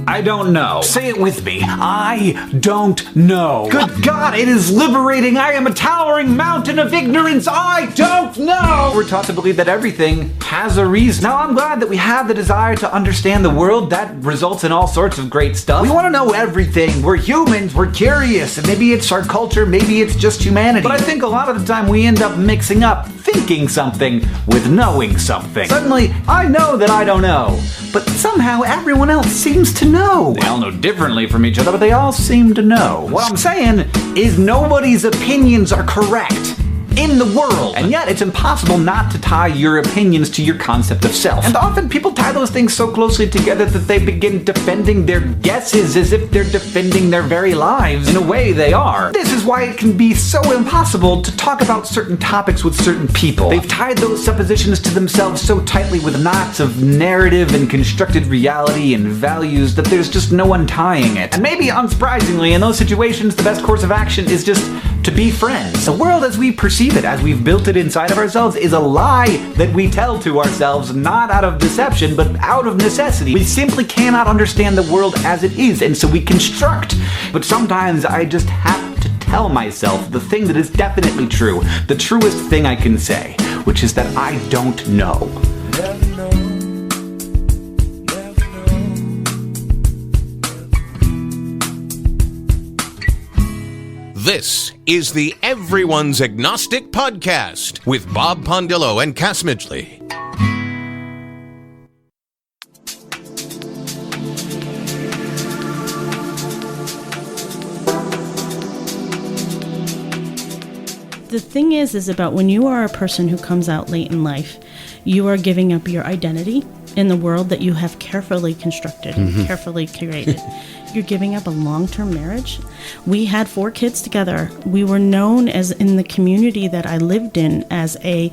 I don't know. Say it with me. I don't know. Good God, it is liberating. I am a towering mountain of ignorance. I don't know. We're taught to believe that everything has a reason. Now, I'm glad that we have the desire to understand the world. That results in all sorts of great stuff. We want to know everything. We're humans. We're curious. And maybe it's our culture. Maybe it's just humanity. But I think a lot of the time we end up mixing up thinking something with knowing something. Suddenly, I know that I don't know. But somehow everyone else seems to know. They all know differently from each other, but they all seem to know. What I'm saying is nobody's opinions are correct in the world. And yet it's impossible not to tie your opinions to your concept of self. And often people tie those things so closely together that they begin defending their guesses as if they're defending their very lives. In a way, they are. This is why it can be so impossible to talk about certain topics with certain people. They've tied those suppositions to themselves so tightly with knots of narrative and constructed reality and values that there's just no untying it. And maybe unsurprisingly, in those situations, the best course of action is just to be friends. The world as we perceive it, as we've built it inside of ourselves, is a lie that we tell to ourselves, not out of deception, but out of necessity. We simply cannot understand the world as it is, and so we construct. But sometimes I just have to tell myself the thing that is definitely true, the truest thing I can say, which is that I don't know. This is the Everyone's Agnostic Podcast with Bob Pondillo and Cass Midgley. The thing is about when you are a person who comes out late in life, you are giving up your identity in the world that you have carefully constructed and carefully curated. You're giving up a long-term marriage. We had 4 kids together. We were known as in the community that I lived in as a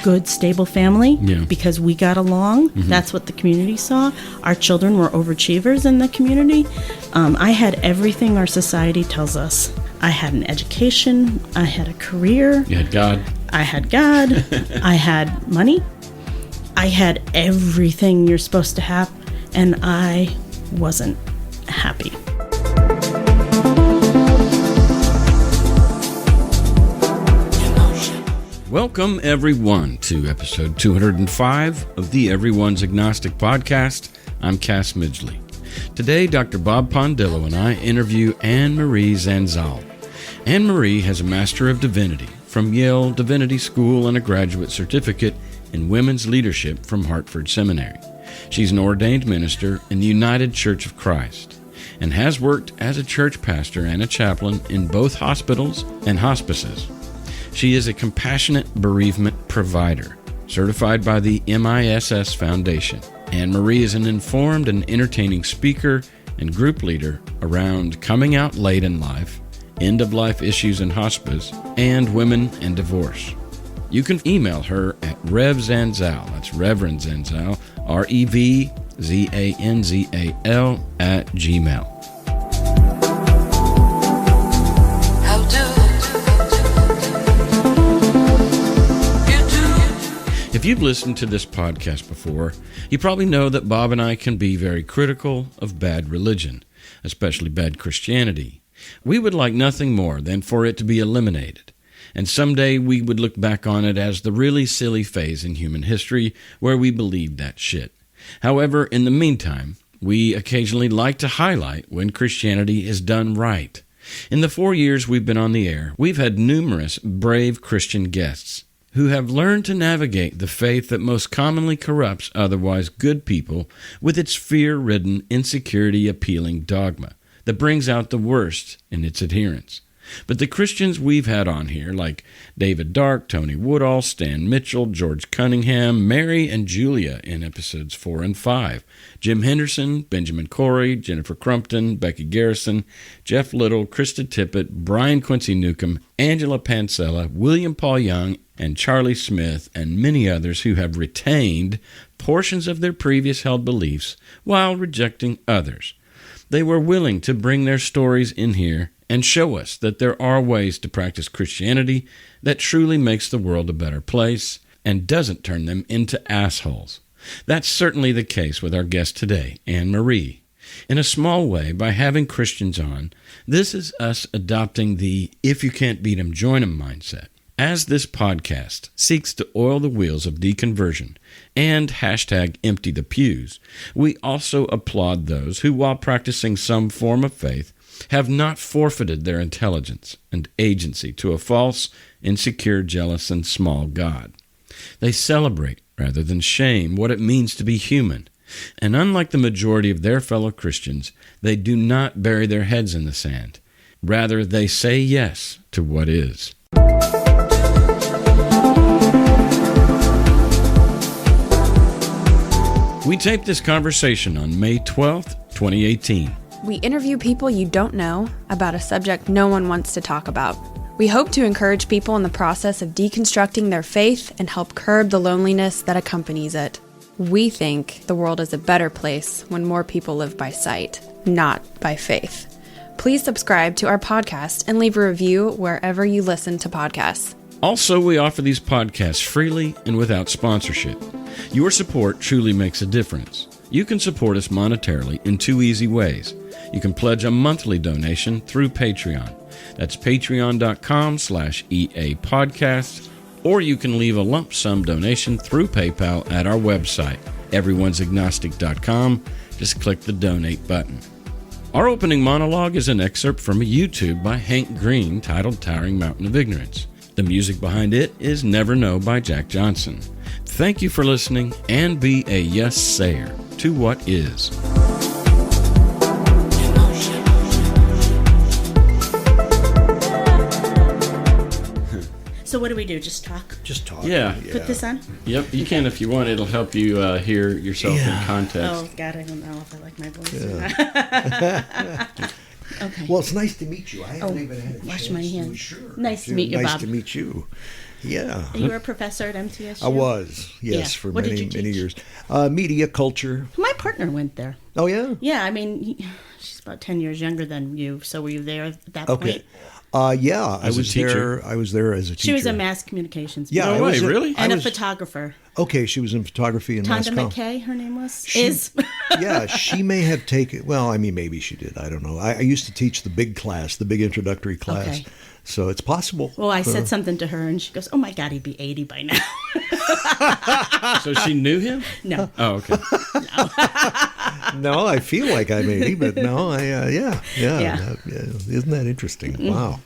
good, stable family because we got along. That's what the community saw. Our children were overachievers in the community. I had everything our society tells us. I had an education. I had a career. You had God. I had God. I had money. I had everything you're supposed to have, and I wasn't happy. Welcome, everyone, to episode 205 of the Everyone's Agnostic Podcast. I'm Cass Midgley. Today, Dr. Bob Pondillo and I interview Anne-Marie Zanzal. Anne-Marie has a Master of Divinity from Yale Divinity School and a graduate certificate in Women's Leadership from Hartford Seminary. She's an ordained minister in the United Church of Christ and has worked as a church pastor and a chaplain in both hospitals and hospices. She is a compassionate bereavement provider, certified by the MISS Foundation. Anne-Marie is an informed and entertaining speaker and group leader around coming out late in life, end-of-life issues in hospice, and women and divorce. You can email her at Rev Zanzal, that's Reverend Zanzal, REVZANZAL @gmail. If you've listened to this podcast before, you probably know that Bob and I can be very critical of bad religion, especially bad Christianity. We would like nothing more than for it to be eliminated. And someday we would look back on it as the really silly phase in human history where we believed that shit. However, in the meantime, we occasionally like to highlight when Christianity is done right. In the 4 years we've been on the air, we've had numerous brave Christian guests who have learned to navigate the faith that most commonly corrupts otherwise good people with its fear-ridden, insecurity-appealing dogma that brings out the worst in its adherents. But the Christians we've had on here, like David Dark, Tony Woodall, Stan Mitchell, George Cunningham, Mary and Julia in episodes 4 and 5, Jim Henderson, Benjamin Corey, Jennifer Crumpton, Becky Garrison, Jeff Little, Krista Tippett, Brian Quincy Newcomb, Angela Pansella, William Paul Young, and Charlie Smith, and many others who have retained portions of their previous held beliefs while rejecting others. They were willing to bring their stories in here and show us that there are ways to practice Christianity that truly makes the world a better place and doesn't turn them into assholes. That's certainly the case with our guest today, Anne-Marie. In a small way, by having Christians on, this is us adopting the if you can't beat 'em, join 'em mindset. As this podcast seeks to oil the wheels of deconversion and hashtag empty the pews, we also applaud those who, while practicing some form of faith, have not forfeited their intelligence and agency to a false, insecure, jealous, and small God. They celebrate, rather than shame, what it means to be human. And unlike the majority of their fellow Christians, they do not bury their heads in the sand. Rather, they say yes to what is. We taped this conversation on May 12th, 2018. We interview people you don't know about a subject no one wants to talk about. We hope to encourage people in the process of deconstructing their faith and help curb the loneliness that accompanies it. We think the world is a better place when more people live by sight, not by faith. Please subscribe to our podcast and leave a review wherever you listen to podcasts. Also, we offer these podcasts freely and without sponsorship. Your support truly makes a difference. You can support us monetarily in 2 easy ways. You can pledge a monthly donation through Patreon. That's patreon.com/EA Podcasts, or you can leave a lump sum donation through PayPal at our website, everyone'sagnostic.com. Just click the donate button. Our opening monologue is an excerpt from a YouTube by Hank Green titled Towering Mountain of Ignorance. The music behind it is Never Know by Jack Johnson. Thank you for listening, and be a yes-sayer to what is. So what do we do? Just talk? Just talk. Yeah. Put this on? Yep, you can if you want. It'll help you hear yourself in context. Oh, God, I don't know if I like my voice or not. Okay. Well, it's nice to meet you. I haven't even had a wash chance my to. hands. Sure. Nice to meet you, Nice Bob. to meet you. Yeah. You were a professor at MTSU? I was, yes, Yeah. for What did many, you many teach? years. Media culture. My partner went there. Oh, yeah? Yeah, I mean, she's about 10 years younger than you, so were you there at that Okay. point? Yeah, I As a was teacher? there. I was there as a teacher. She was a mass communications Yeah, major. I No way, was really? and I a was- photographer. Okay, she was in photography and mass Tonda comm. McKay, her name was? She- Yeah, she may have taken. Well, I mean, maybe she did. I don't know. I used to teach the big class, the big introductory class. Okay. So it's possible. Well, I said something to her, and she goes, "Oh my God, he'd be 80 by now." So she knew him? No. Oh, okay. No, I feel like I'm 80, but no, yeah. Yeah. Isn't that interesting? Wow.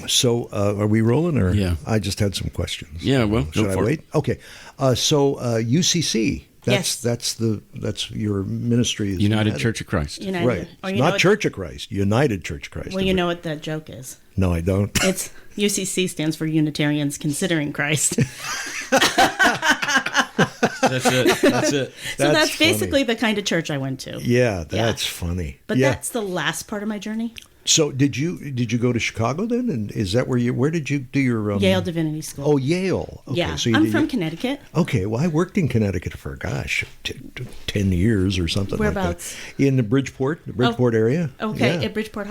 So, are we rolling, or Yeah. I just had some questions? Yeah, well, go should I for it. wait? Okay. So, UCC. Yes. That's your ministry. Is United Church of Christ. United. Right. Or you Not know Church of Christ. United Church of Christ. Well, you know what the joke is. No, I don't. It's UCC stands for Unitarians Considering Christ. That's it. That's it. So that's funny. basically the kind of church I went to. Yeah, that's funny. But yeah. that's the last part of my journey. So did you go to Chicago then? And is that where did you do your Yale Divinity School. Oh, Yale. Okay, yeah. so you I'm did- from Connecticut. Okay, well, I worked in Connecticut for, 10 years or something Whereabouts? like that. In the Bridgeport area. Okay, Yeah. at Bridgeport,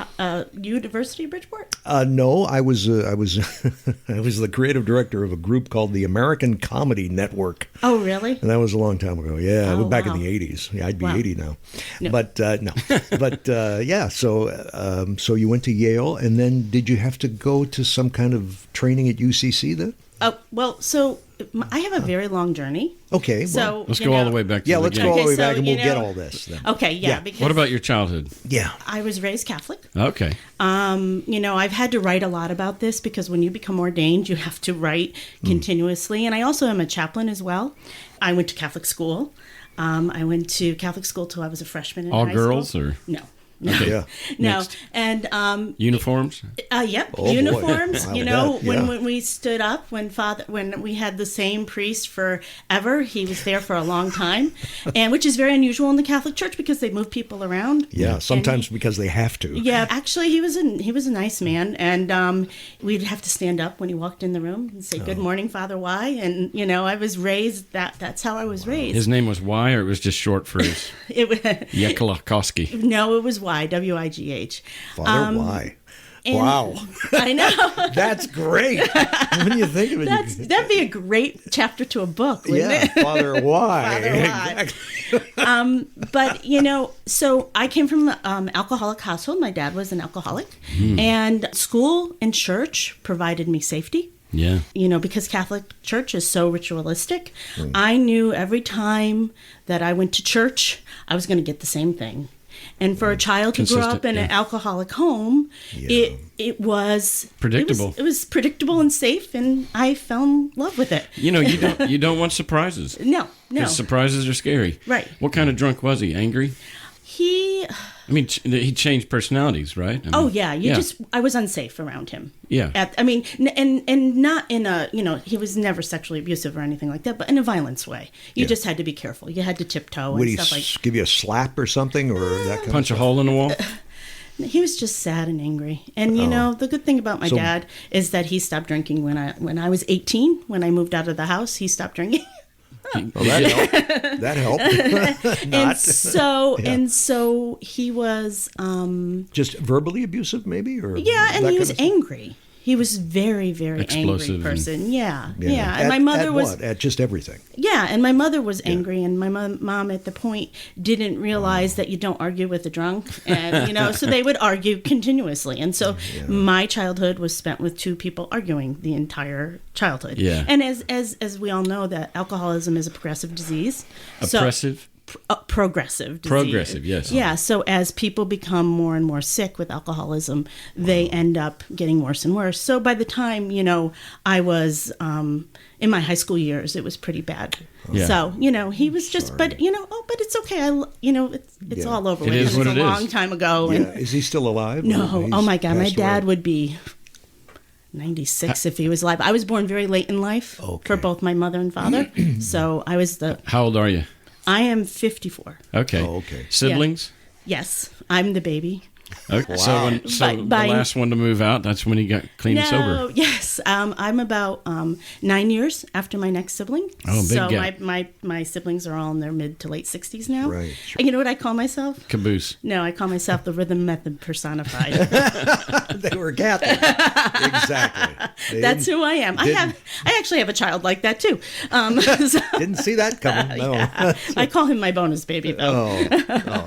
University of Bridgeport? No, I was I was the creative director of a group called the American Comedy Network. Oh, really? And that was a long time ago. Yeah, Oh, back wow. in the 80s. Yeah, I'd be Wow. 80 now. No. But no. But yeah, so you went to Yale, and then did you have to go to some kind of training at UCC then? Oh, well, so I have a very long journey. Okay. well, So Let's you go all know- the way back to yeah, the let's go beginning. all the way Okay, so, back, and we'll you get know- all this then. Okay, yeah. Yeah. Because What about your childhood? Yeah. I was raised Catholic. Okay. I've had to write a lot about this because when you become ordained, you have to write continuously. And I also am a chaplain as well. I went to Catholic school. I went to Catholic school till I was a freshman in All high girls school. or No. No. Yeah. No. Next. And uniforms? yep, Oh, boy. uniforms. Wow, You know, that- yeah. when we stood up, when we had the same priest forever, he was there for a long time, and which is very unusual in the Catholic Church because they move people around. Yeah, And sometimes because they have to. yeah, actually, he was a nice man, and we'd have to stand up when he walked in the room and say, "Good morning, Father Y." And I was raised that's how I was raised. His name was Y, or it was just short for his It was Yekolakowski? no, it was Y, WIGH. Father, why? And Wow. I know. That's great. When you think of it, That'd be a great chapter to a book, wouldn't yeah, it? Father, why? Father, why? Exactly. But, so I came from an alcoholic household. My dad was an alcoholic. And school and church provided me safety. Yeah. Because Catholic Church is so ritualistic, I knew every time that I went to church, I was going to get the same thing. And for a child who grew up in an alcoholic home, it was predictable. It was predictable and safe, and I fell in love with it. You don't want surprises. No. Because surprises are scary. Right. What kind of drunk was he? Angry? He changed personalities, right? I was unsafe around him. Yeah. And not in a, he was never sexually abusive or anything like that, but in a violence way. You just had to be careful. You had to tiptoe Would and he stuff like give you a slap or something, or that kind Punch of a hole in the wall? He was just sad and angry. And the good thing about my dad is that he stopped drinking when I was 18. When I moved out of the house, he stopped drinking. Well, that helped. And so he was just verbally abusive, maybe, or and he was angry. He was very, very explosive angry person. Yeah. And my mother at was what? At just everything. Yeah, and my mother was angry, and my mom at the point didn't realize that you don't argue with a drunk, and so they would argue continuously, and so my childhood was spent with two people arguing the entire childhood. Yeah, and as we all know, that alcoholism is a progressive disease. Progressive disease. Progressive, yes. Yeah, so as people become more and more sick with alcoholism, they end up getting worse and worse. So by the time, I was in my high school years, it was pretty bad. Yeah. So, he was just, but it's okay. It's all over. It is what it is. It was a long time ago. Yeah. And Is he still alive? no. Oh my God. My dad away? would be 96 if he was alive. I was born very late in life for both my mother and father. So I was How old are you? I am 54. Okay. Oh, okay. Siblings? Yes, I'm the baby. Okay. Wow. So the last one to move out, that's when he got clean and sober. Yes. I'm about 9 years after my next sibling. Oh, big so gap. my siblings are all in their mid to late 60s now. Right, sure. And you know what I call myself? Caboose. No, I call myself the rhythm method personified. They were Catholic. Exactly. That's who I am. I actually have a child like that too. Didn't see that coming. No. I call him my bonus baby though. Oh,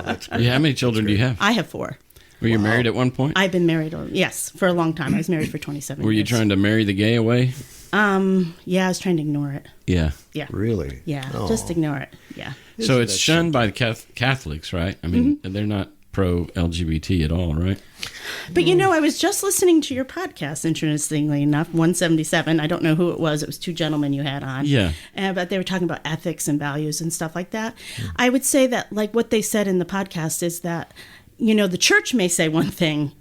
that's great. Yeah, how many children do you have? I have 4. Were you married at one point? I've been married, yes, for a long time. I was married for 27 years. Were you trying to marry the gay away? Yeah, I was trying to ignore it. Yeah. Yeah. Really? Yeah, Oh. just ignore it. Yeah. So it's shunned by the Catholics, right? I mean, they're not pro-LGBT at all, right? But I was just listening to your podcast, interestingly enough, 177. I don't know who it was. It was 2 gentlemen you had on. Yeah. But they were talking about ethics and values and stuff like that. I would say that, like, what they said in the podcast is that, the church may say one thing,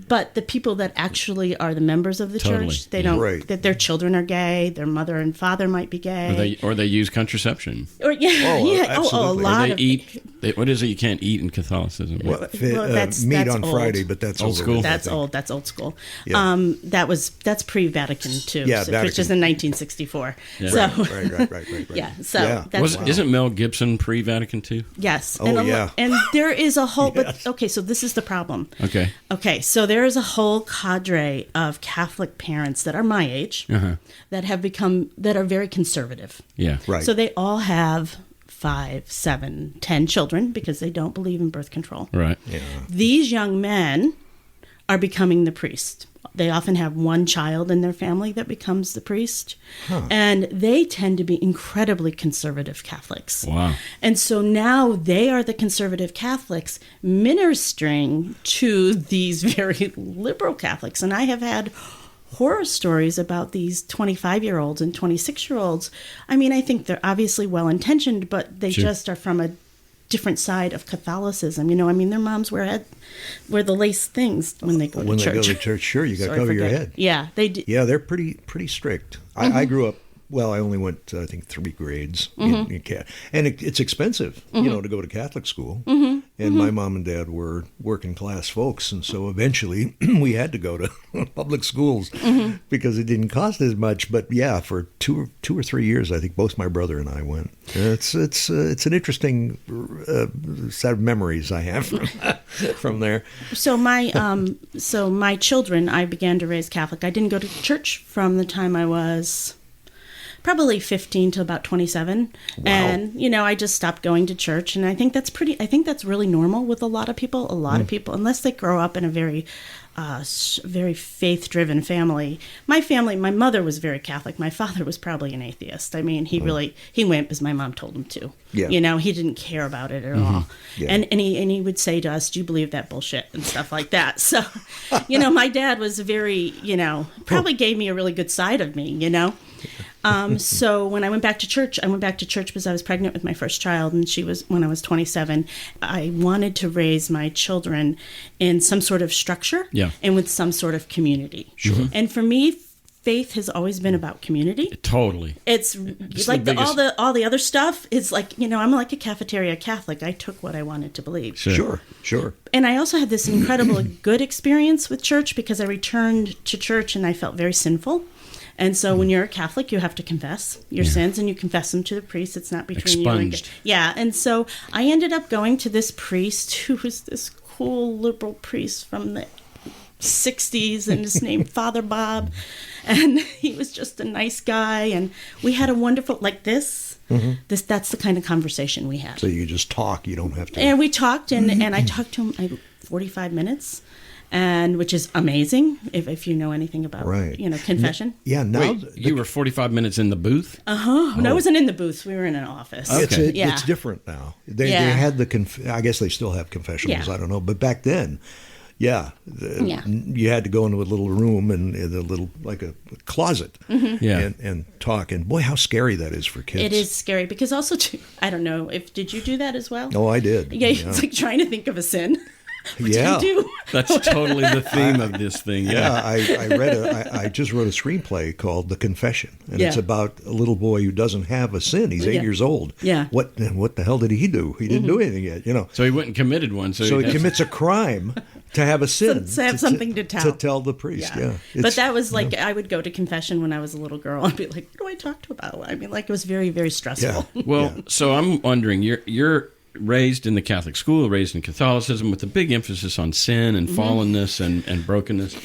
but the people that actually are the members of the church, they don't, Right. that their children are gay, their mother and father might be gay. Or they use contraception. Or a absolutely. lot Or of they eat. What is it you can't eat in Catholicism? that's meat on old. Friday, but that's Old over school? with, I That's think. old. That's old school. Yeah. That's pre-Vatican II, Yeah, which Vatican. is in 1964. Yeah. So Right. yeah, so Yeah. that's Isn't Mel Gibson pre-Vatican II? yes. Oh, and yeah. and there is a whole. Yes. But okay, so this is the problem. Okay. So there is a whole cadre of Catholic parents that are my age that are very conservative. Yeah. Right. So they all have 5, 7, 10 children because they don't believe in birth control. Right. Yeah. These young men are becoming the priest. They often have one child in their family that becomes the priest. And they tend to be incredibly conservative Catholics. Wow. And so now they are the conservative Catholics ministering to these very liberal Catholics. And I have had horror stories about these 25-year-olds and 26-year-olds. I mean, I think they're obviously well-intentioned, but they just are from a different side of Catholicism. Their moms wear the lace things when they go to When church. they go to church, sure, you got to So I cover your forget. head. Yeah, they do. Yeah, they're pretty strict. I grew up. Well, I only went, I think, 3 grades in Catholic, and it's expensive, to go to Catholic school. And my mom and dad were working class folks, and so eventually we had to go to public schools because it didn't cost as much. But yeah, for two or 3 years, I think both my brother and I went. It's an interesting set of memories I have from there. So my children, I began to raise Catholic. I didn't go to church from the time I was probably 15 to about 27. Wow. And, I just stopped going to church. And I think that's really normal with a lot of people. A lot of people, unless they grow up in a very faith-driven family. My mother was very Catholic. My father was probably an atheist. I mean, he went because my mom told him to. Yeah. He didn't care about it at all. Yeah. And he would say to us, "Do you believe that bullshit?" and stuff like that. So, my dad was very, probably gave me a really good side of me, So when I went back to church because I was pregnant with my first child, and she was when I was 27. I wanted to raise my children in some sort of structure and with some sort of community. Sure. And for me, faith has always been about community. Totally. It's like all the other stuff is like, I'm like a cafeteria Catholic. I took what I wanted to believe. Sure. And I also had this incredibly good experience with church because I returned to church and I felt very sinful. And so when you're a Catholic, you have to confess your sins, and you confess them to the priest. It's not between Expunged. you and God. Yeah. And so I ended up going to this priest who was this cool liberal priest from the 60s, and his name Father Bob. And he was just a nice guy. And we had a wonderful, like this. That's the kind of conversation we had. So you just talk. You don't have to. And we talked, and I talked to him 45 minutes. And which is amazing if you know anything about confession. Now Wait, you were 45 minutes in the booth? No, I wasn't in the booth. We were in an office. Okay. It's different now. They had I guess they still have confessionals. Yeah. I don't know, but back then, you had to go into a little room and a little like a closet and talk. And boy, how scary that is for kids. It is scary because also I don't know did you do that as well? Oh, I did. Yeah, it's like trying to think of a sin. What did you do? That's totally the theme of this thing. Yeah. I just wrote a screenplay called The Confession, and it's about a little boy who doesn't have a sin. He's 8 years old. Yeah. What the hell did he do? He didn't do anything yet. So he went and committed one. So he commits a crime to have a sin. To have something to tell. To tell the priest. Yeah. But that was like I would go to confession when I was a little girl. I'd be like, what do I talk to about? I mean, like it was very, very stressful. Yeah. Well, so I'm wondering, you're raised in the Catholic school, raised in Catholicism with a big emphasis on sin and fallenness and brokenness.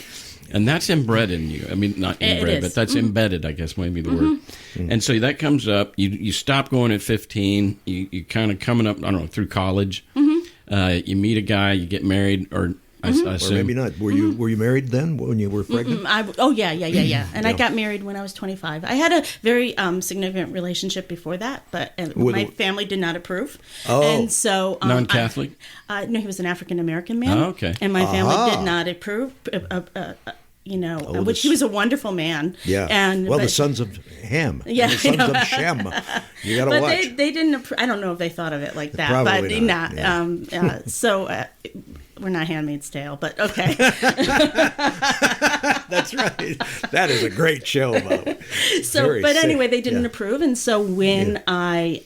And that's inbred in you. I mean, not inbred, but that's embedded, I guess, maybe the word. And so that comes up. You stop going at 15. You kind of coming up, I don't know, through college. You meet a guy, you get married, or I assume. Or maybe not. Were you married then when you were pregnant? Yeah. And I got married when I was 25. I had a very significant relationship before that, but my family did not approve. Oh. And so non-Catholic? No, he was an African American man. Oh, okay. And my family did not approve. Which he was a wonderful man. Yeah. The sons of Ham. Yeah. The sons of Shem. You got to watch. They didn't. I don't know if they thought of it like that. Probably but not. Yeah. So we're not Handmaid's Tale, but okay. That's right. That is a great show, Bob. Anyway, they didn't approve, and so when I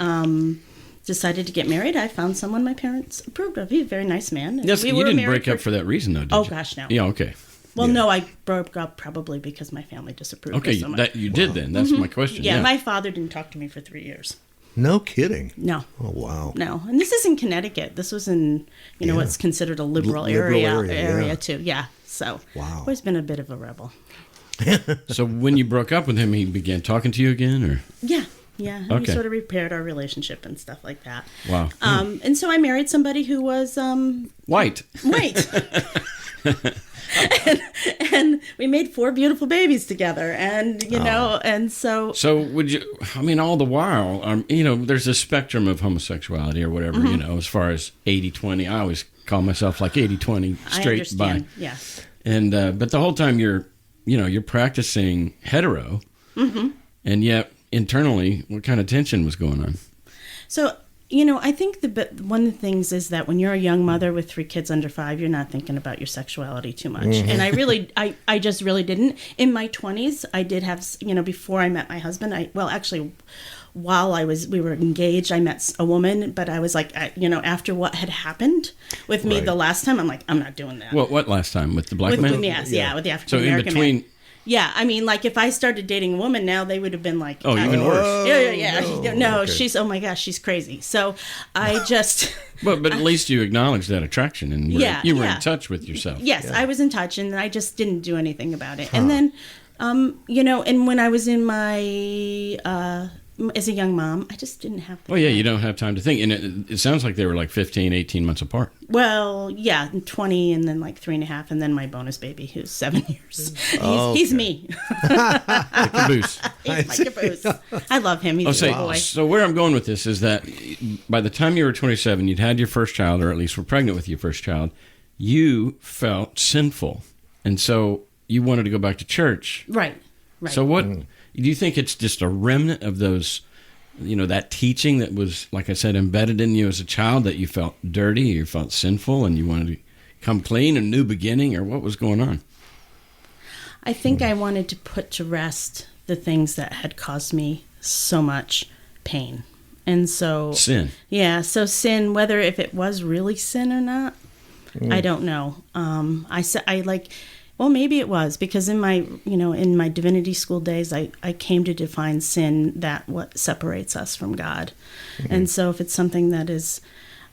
decided to get married, I found someone my parents approved of. He's a very nice man. Yes, you didn't break up for that reason, though, did you? Oh gosh, no. Yeah, okay. Well, no, I broke up probably because my family disapproved. Okay, so much. you did then. That's my question. Yeah, my father didn't talk to me for 3 years. No kidding. No. Oh, wow. No. And this is in Connecticut. This was in, what's considered a liberal area too. Yeah. So wow. I've always been a bit of a rebel. So when you broke up with him, he began talking to you again, or? Yeah. Yeah. Okay. We sort of repaired our relationship and stuff like that. Wow. And so I married somebody who was white. and we made 4 beautiful babies together, and and so would you? I mean, all the while, there's a spectrum of homosexuality or whatever, as far as 80-20. I always call myself like 80-20 straight by. Yeah. And but the whole time you're practicing hetero, and yet internally, what kind of tension was going on? So. I think one of the things is that when you're a young mother with 3 kids under 5, you're not thinking about your sexuality too much. And I just really didn't. In my 20s, I did have, before I met my husband, while we were engaged, I met a woman, but I was like, after what had happened with me the last time, I'm like, I'm not doing that. What last time? With the black man? With the African So in American between. man. Yeah, I mean, like if I started dating a woman now, they would have been like, Oh, even worse. Yeah. No, okay. oh my gosh, she's crazy. So I just. But at least you acknowledged that attraction and you were in touch with yourself. Yes, I was in touch, and I just didn't do anything about it. And then, and when I was in my as a young mom, I just didn't have. Well, yeah, you don't have time to think, and it sounds like they were like 15, 18 months apart. Well, yeah, 20, and then like 3.5, and then my bonus baby, who's 7 years. He's me. The caboose. He's my caboose. I love him. He's a good boy. So where I'm going with this is that by the time you were 27, you'd had your first child, or at least were pregnant with your first child. You felt sinful, and so you wanted to go back to church. Right. So what do you think? It's just a remnant of those, that teaching that was, like I said, embedded in you as a child, that you felt dirty, you felt sinful, and you wanted to come clean, a new beginning, or what was going on? I think I wanted to put to rest the things that had caused me so much pain. And so Sin. Yeah, so sin, whether if it was really sin or not, I don't know. Well, maybe it was, because in my divinity school days, I came to define sin, that what separates us from God. And so if it's something that is,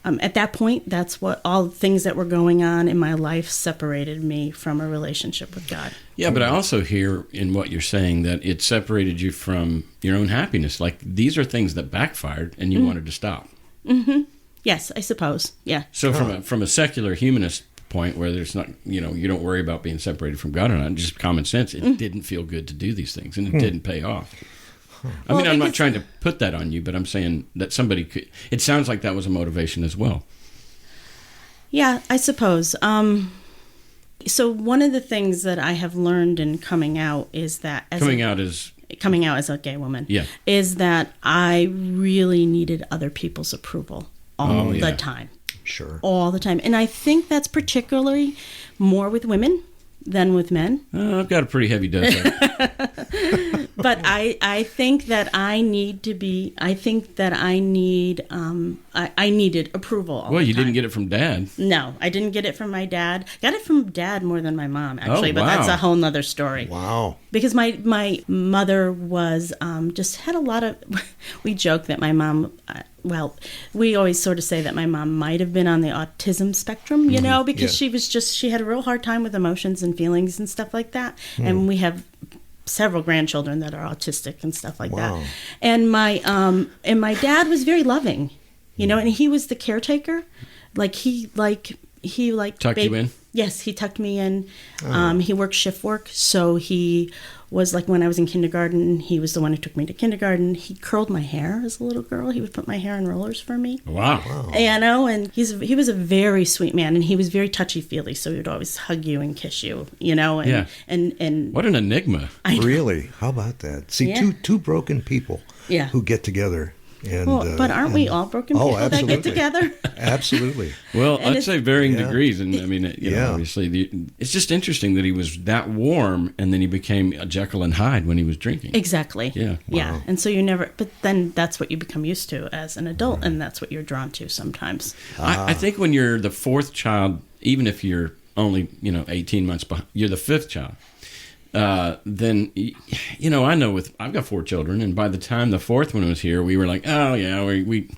at that point, that's what all the things that were going on in my life separated me from a relationship with God. Yeah, but I also hear in what you're saying that it separated you from your own happiness. Like, these are things that backfired and you wanted to stop. Mm-hmm. Yes, I suppose. Yeah. So from a secular humanist point, where there's not, you don't worry about being separated from God or not, just common sense, it didn't feel good to do these things, and it didn't pay off. I mean, I'm not trying to put that on you, but I'm saying that somebody could. It sounds like that was a motivation as well. Yeah, I suppose. So one of the things that I have learned in coming out is that coming out as a gay woman, is that I really needed other people's approval all the time. Sure. All the time. And I think that's particularly more with women than with men. I've got a pretty heavy dose of it. But I think that I needed approval all the time. Well, you didn't get it from Dad. No, I didn't get it from my dad. Got it from Dad more than my mom, actually, but wow. that's a whole nother story. Wow. Because my mother was, just had a lot of, we joke that my mom, we always sort of say that my mom might have been on the autism spectrum, because she had a real hard time with emotions and feelings and stuff like that. And we have several grandchildren that are autistic and stuff like that. And my dad was very loving, and he was the caretaker. He tucked you in? Yes, he tucked me in. He worked shift work, so he was like, when I was in kindergarten, he was the one who took me to kindergarten. He curled my hair as a little girl. He would put my hair in rollers for me. Wow. And he was a very sweet man, and he was very touchy-feely, so he would always hug you and kiss you, and what an enigma. Really? How about that? See, two broken people who get together. And, but aren't we all broken people that get together? Absolutely. Well, I'd say varying degrees. And I mean, obviously, it's just interesting that he was that warm, and then he became a Jekyll and Hyde when he was drinking. Exactly. Yeah. Yeah. And so but then that's what you become used to as an adult, and that's what you're drawn to sometimes. I think when you're the fourth child, even if you're only, 18 months behind, you're the fifth child. Then, I know I've got 4 children, and by the time the fourth one was here, we were like, oh yeah, we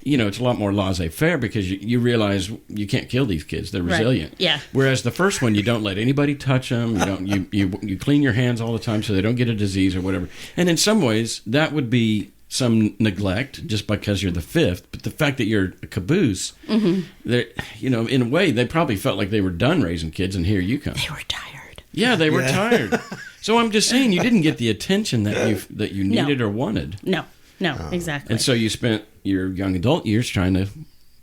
it's a lot more laissez-faire, because you realize you can't kill these kids. They're resilient. Right. Yeah. Whereas the first one, you don't let anybody touch them. You clean your hands all the time so they don't get a disease or whatever. And in some ways, that would be some neglect just because you're the fifth. But the fact that you're a caboose, in a way, they probably felt like they were done raising kids, and here you come. They were tired. Yeah, they were tired. So I'm just saying, you didn't get the attention that you needed or wanted. No, exactly. And so you spent your young adult years trying to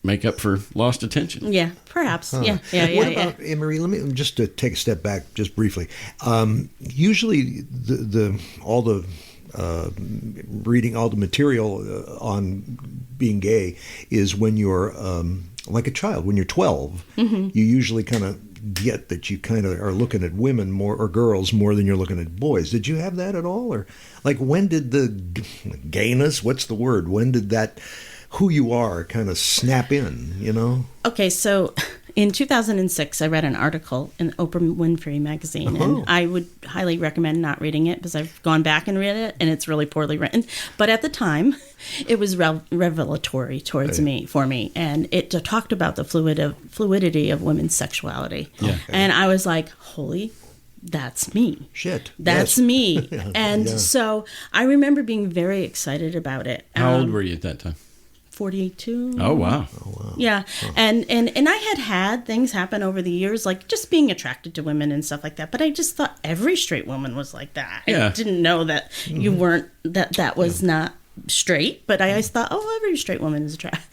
make up for lost attention. Yeah, perhaps. Yeah. What about, Anne-Marie, let me just to take a step back just briefly. Usually all the reading all the material on being gay is when you're like a child. When you're 12, you usually kind of get that you kind of are looking at women more, or girls more than you're looking at boys. Did you have that at all? Or like, when did the gayness, what's the word? When did that, who you are, kind of snap in, you know? Okay, so in 2006, I read an article in Oprah Winfrey magazine, and I would highly recommend not reading it because I've gone back and read it, and it's really poorly written. But at the time, it was revelatory towards me, for me, and it talked about the fluidity of women's sexuality. Yeah. And I was like, holy, that's me. Shit. That's yes. me. Yeah, And yeah. so I remember being very excited about it. How old were you at that time? 42. Oh, wow. Yeah. And I had things happen over the years, like just being attracted to women and stuff like that. But I just thought every straight woman was like that. Yeah. I didn't know that you weren't, that was not straight. But I always thought, oh, every straight woman is attracted.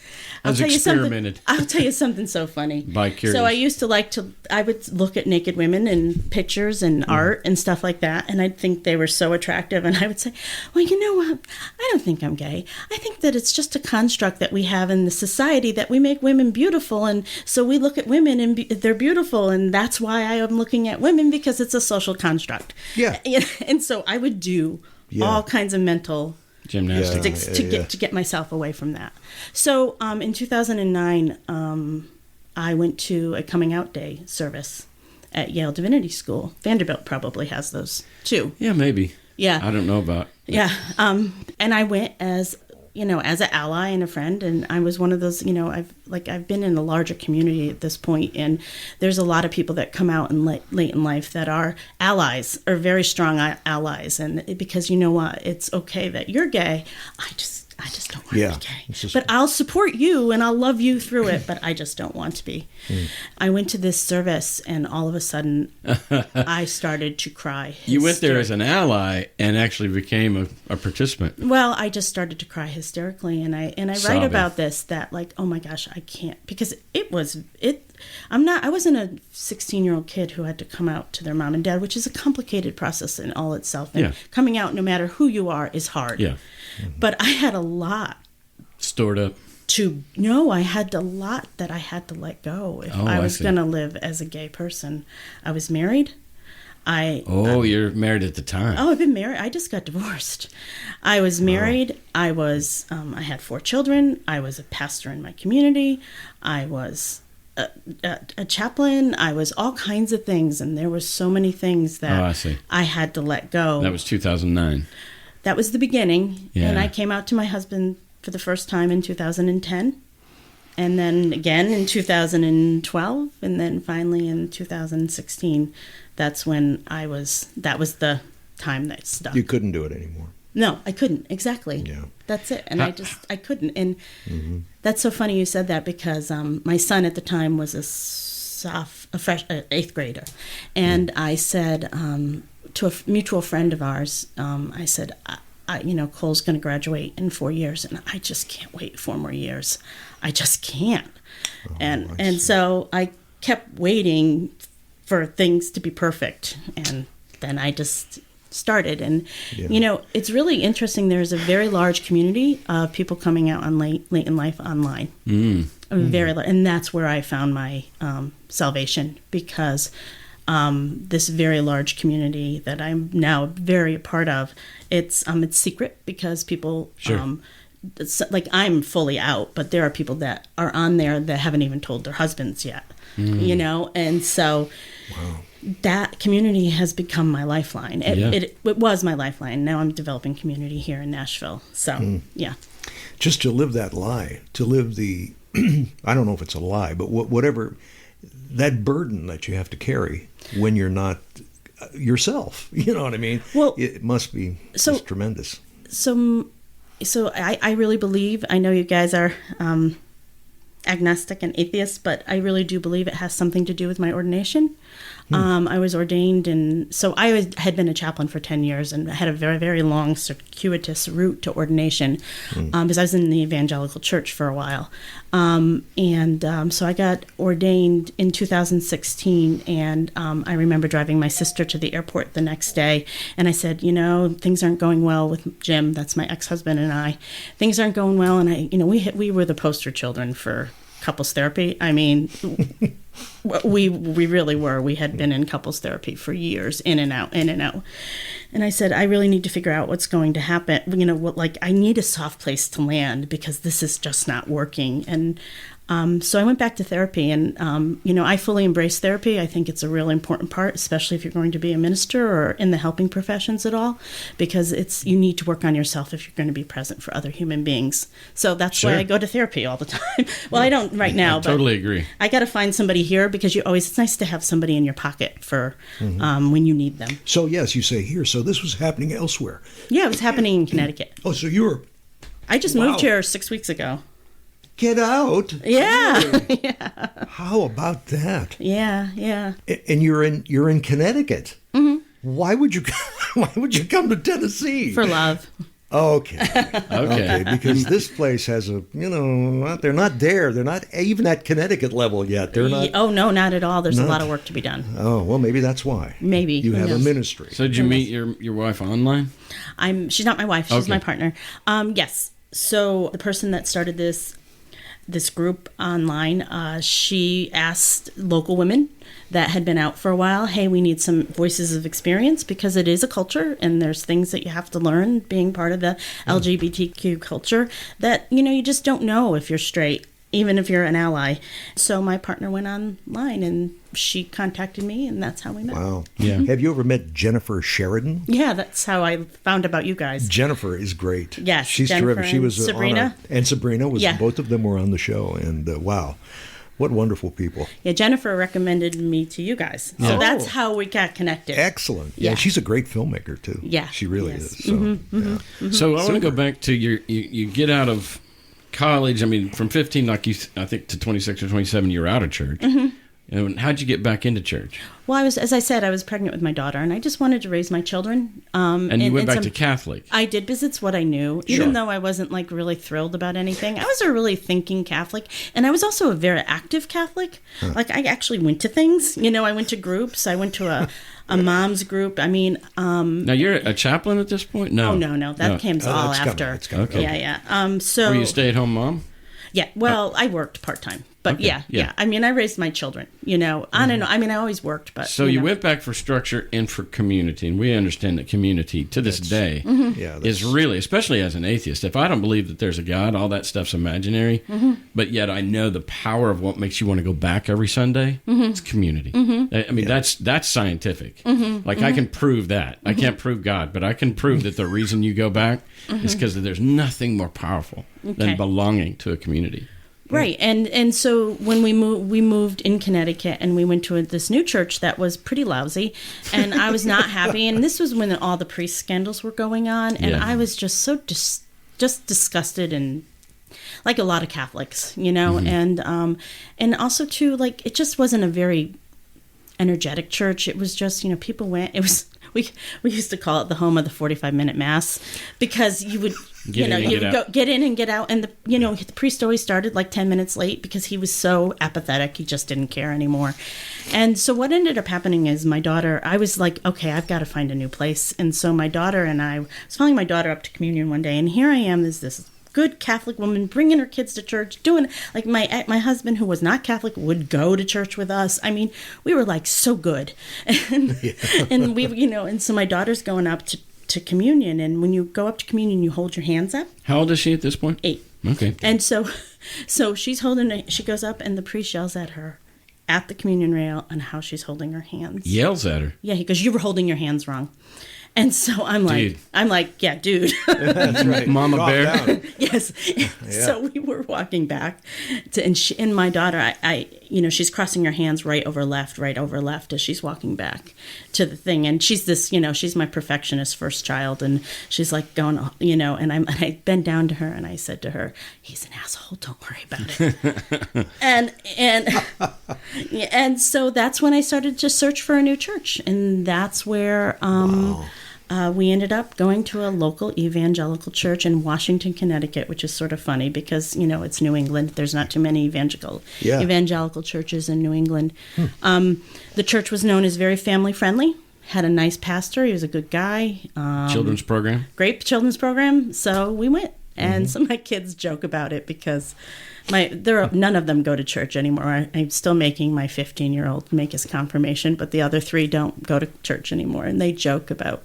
Has experimented. I'll tell you something so funny. Bi-curious. So I used to I would look at naked women in pictures and art and stuff like that, and I'd think they were so attractive, and I would say, well, you know what? I don't think I'm gay. I think that it's just a construct that we have in the society that we make women beautiful, and so we look at women and they're beautiful, and that's why I am looking at women, because it's a social construct. Yeah. And so I would do all kinds of mental Gymnastics. to get myself away from that. So in 2009, I went to a coming out day service at Yale Divinity School. Vanderbilt probably has those too. Yeah, maybe. Yeah. I don't know about. Yeah. And I went as an ally and a friend, and I was one of those, I've been in a larger community at this point, and there's a lot of people that come out in late in life that are allies, or very strong allies, and because you know what, it's okay that you're gay. I just don't want to be gay. But I'll support you and I'll love you through it, but I just don't want to be. I went to this service, and all of a sudden I started to cry. You went there as an ally and actually became a participant. Well, I just started to cry hysterically, and I Sobbing. write about this, that like, oh my gosh, I can't, because I wasn't a 16-year-old kid who had to come out to their mom and dad, which is a complicated process in all itself. And coming out, no matter who you are, is hard. Yeah. But I had a lot Stored up. I had a lot that I had to let go if I was going to live as a gay person. I was married. You're married at the time. Oh, I've been married. I just got divorced. I was married. I was. I had 4 children. I was a pastor in my community. I was a chaplain. I was all kinds of things, and there were so many things that I had to let go. That was 2009. That was the beginning, Yeah. and I came out to my husband for the first time in 2010, and then again in 2012, and then finally in 2016. That was the time that stuck. You couldn't do it anymore. No, I couldn't. Exactly. Yeah. That's it. And I couldn't. And that's so funny you said that, because my son at the time was a fresh 8th grader. And I said to a mutual friend of ours, I said, Cole's going to graduate in 4 years, and I just can't wait 4 more years. I just can't. And so I kept waiting for things to be perfect, and then I just started. And it's really interesting. There's a very large community of people coming out on late in life online. And that's where I found my salvation, because this very large community that I'm now very a part of, it's secret, because people like, I'm fully out, but there are people that are on there that haven't even told their husbands yet. And so that community has become my lifeline. It was my lifeline. Now I'm developing community here in Nashville. So, Just to live that lie, to live the, I don't know if it's a lie, but whatever, that burden that you have to carry when you're not yourself, you know what I mean? Well, it must be just tremendous. So I really believe, I know you guys are agnostic and atheist, but I really do believe it has something to do with my ordination. I was ordained, and so I had been a chaplain for 10 years and had a very, very long circuitous route to ordination, because I was in the evangelical church for a while. So I got ordained in 2016, and I remember driving my sister to the airport the next day, and I said, things aren't going well with Jim, that's my ex-husband, and I. Things aren't going well, and we were the poster children for couples therapy. I mean, We really were. We had been in couples therapy for years, in and out, in and out. And I said, I really need to figure out what's going to happen. You know, I need a soft place to land because this is just not working. And so I went back to therapy, and, you know, I fully embrace therapy. I think it's a really important part, especially if you're going to be a minister or in the helping professions at all, because you need to work on yourself if you're going to be present for other human beings. So that's why I go to therapy all the time. Well, I don't right now, but totally agree. I got to find somebody here because it's nice to have somebody in your pocket for when you need them. So, yes, you say here. So this was happening elsewhere. Yeah, it was happening in Connecticut. Oh, so you were... I just moved here 6 weeks ago. Get out. Yeah. Really? Yeah. How about that? Yeah. And you're in Connecticut. Mm-hmm. Why would you come to Tennessee? For love. Okay. Okay. Because this place has they're not there. They're not even at Connecticut level yet. They're not. Oh, no, not at all. There's a lot of work to be done. Oh, well, maybe that's why. Maybe. You have a ministry. So did you meet your wife online? She's not my wife. She's my partner. Yes. So the person that started this group online, she asked local women that had been out for a while, hey, we need some voices of experience because it is a culture and there's things that you have to learn being part of the LGBTQ culture that, you just don't know if you're straight, even if you're an ally. So my partner went online and she contacted me, and that's how we met. Wow. Yeah. Have you ever met Jennifer Sheridan? Yeah, that's how I found about you guys. Jennifer is great. Yes, she's Jennifer terrific. She was Sabrina. And Sabrina was. Yeah. Both of them were on the show, and wow, what wonderful people. Yeah, Jennifer recommended me to you guys, so that's how we got connected. Excellent. Yeah, she's a great filmmaker too. Yeah, she really is. So, So I want to go back to you get out of college. I mean, from 15, I think, to 26 or 27, you were out of church. Mm-hmm. And how'd you get back into church? Well, as I said, I was pregnant with my daughter, and I just wanted to raise my children. And you went back to Catholic. I did, because it's what I knew, even though I wasn't really thrilled about anything. I was a really thinking Catholic, and I was also a very active Catholic. I actually went to things. I went to groups. I went to a mom's group. I mean, now you're a chaplain at this point? No. Oh, no. That came all after. It's coming. Okay. Yeah. So were you a stay-at-home mom? Yeah. Well, I worked part-time. But okay. yeah. I mean, I raised my children, on and on. I mean, I always worked, but... So you went back for structure and for community, and we understand that community, to this day, is really, especially as an atheist, if I don't believe that there's a God, all that stuff's imaginary, but yet I know the power of what makes you want to go back every Sunday, it's community. I mean, that's scientific. I can prove that. I can't prove God, but I can prove that the reason you go back is because there's nothing more powerful than belonging to a community. Right, and so when we moved in Connecticut, and we went to this new church that was pretty lousy, and I was not happy. And this was when all the priest scandals were going on, and I was just so just disgusted, and like a lot of Catholics, and also too, it just wasn't a very energetic church. It was just people went. It was. We used to call it the home of the 45-minute mass, because you would get in and get out, and the priest always started 10 minutes late because he was so apathetic. He just didn't care anymore. And so what ended up happening is my daughter, I was like, okay, I've got to find a new place. And so my daughter and I was following my daughter up to communion one day, and here I am, is this good Catholic woman bringing her kids to church, doing my husband, who was not Catholic, would go to church with us. I mean, we were so good, and we and so my daughter's going up to communion, and when you go up to communion, you hold your hands up. How old is she at this point? 8. Okay. And so she's holding it. She goes up, and the priest yells at her at the communion rail on how she's holding her hands. Yells at her. Yeah, he goes, "You were holding your hands wrong." And so I'm like, yeah, dude. That's right. Mama Bear. Yes. Yeah. So we were walking back and my daughter, she's crossing her hands right over left as she's walking back to the thing. And she's this, she's my perfectionist first child. And she's going, and I bent down to her and I said to her, "He's an asshole. Don't worry about it." and so that's when I started to search for a new church. And that's where, we ended up going to a local evangelical church in Washington, Connecticut, which is sort of funny because, it's New England. There's not too many evangelical churches in New England. The church was known as very family friendly, had a nice pastor. He was a good guy. Children's program? Great children's program. So we went. And some of my kids joke about it because none of them go to church anymore. I'm still making my 15-year-old make his confirmation, but the other 3 don't go to church anymore. And they joke about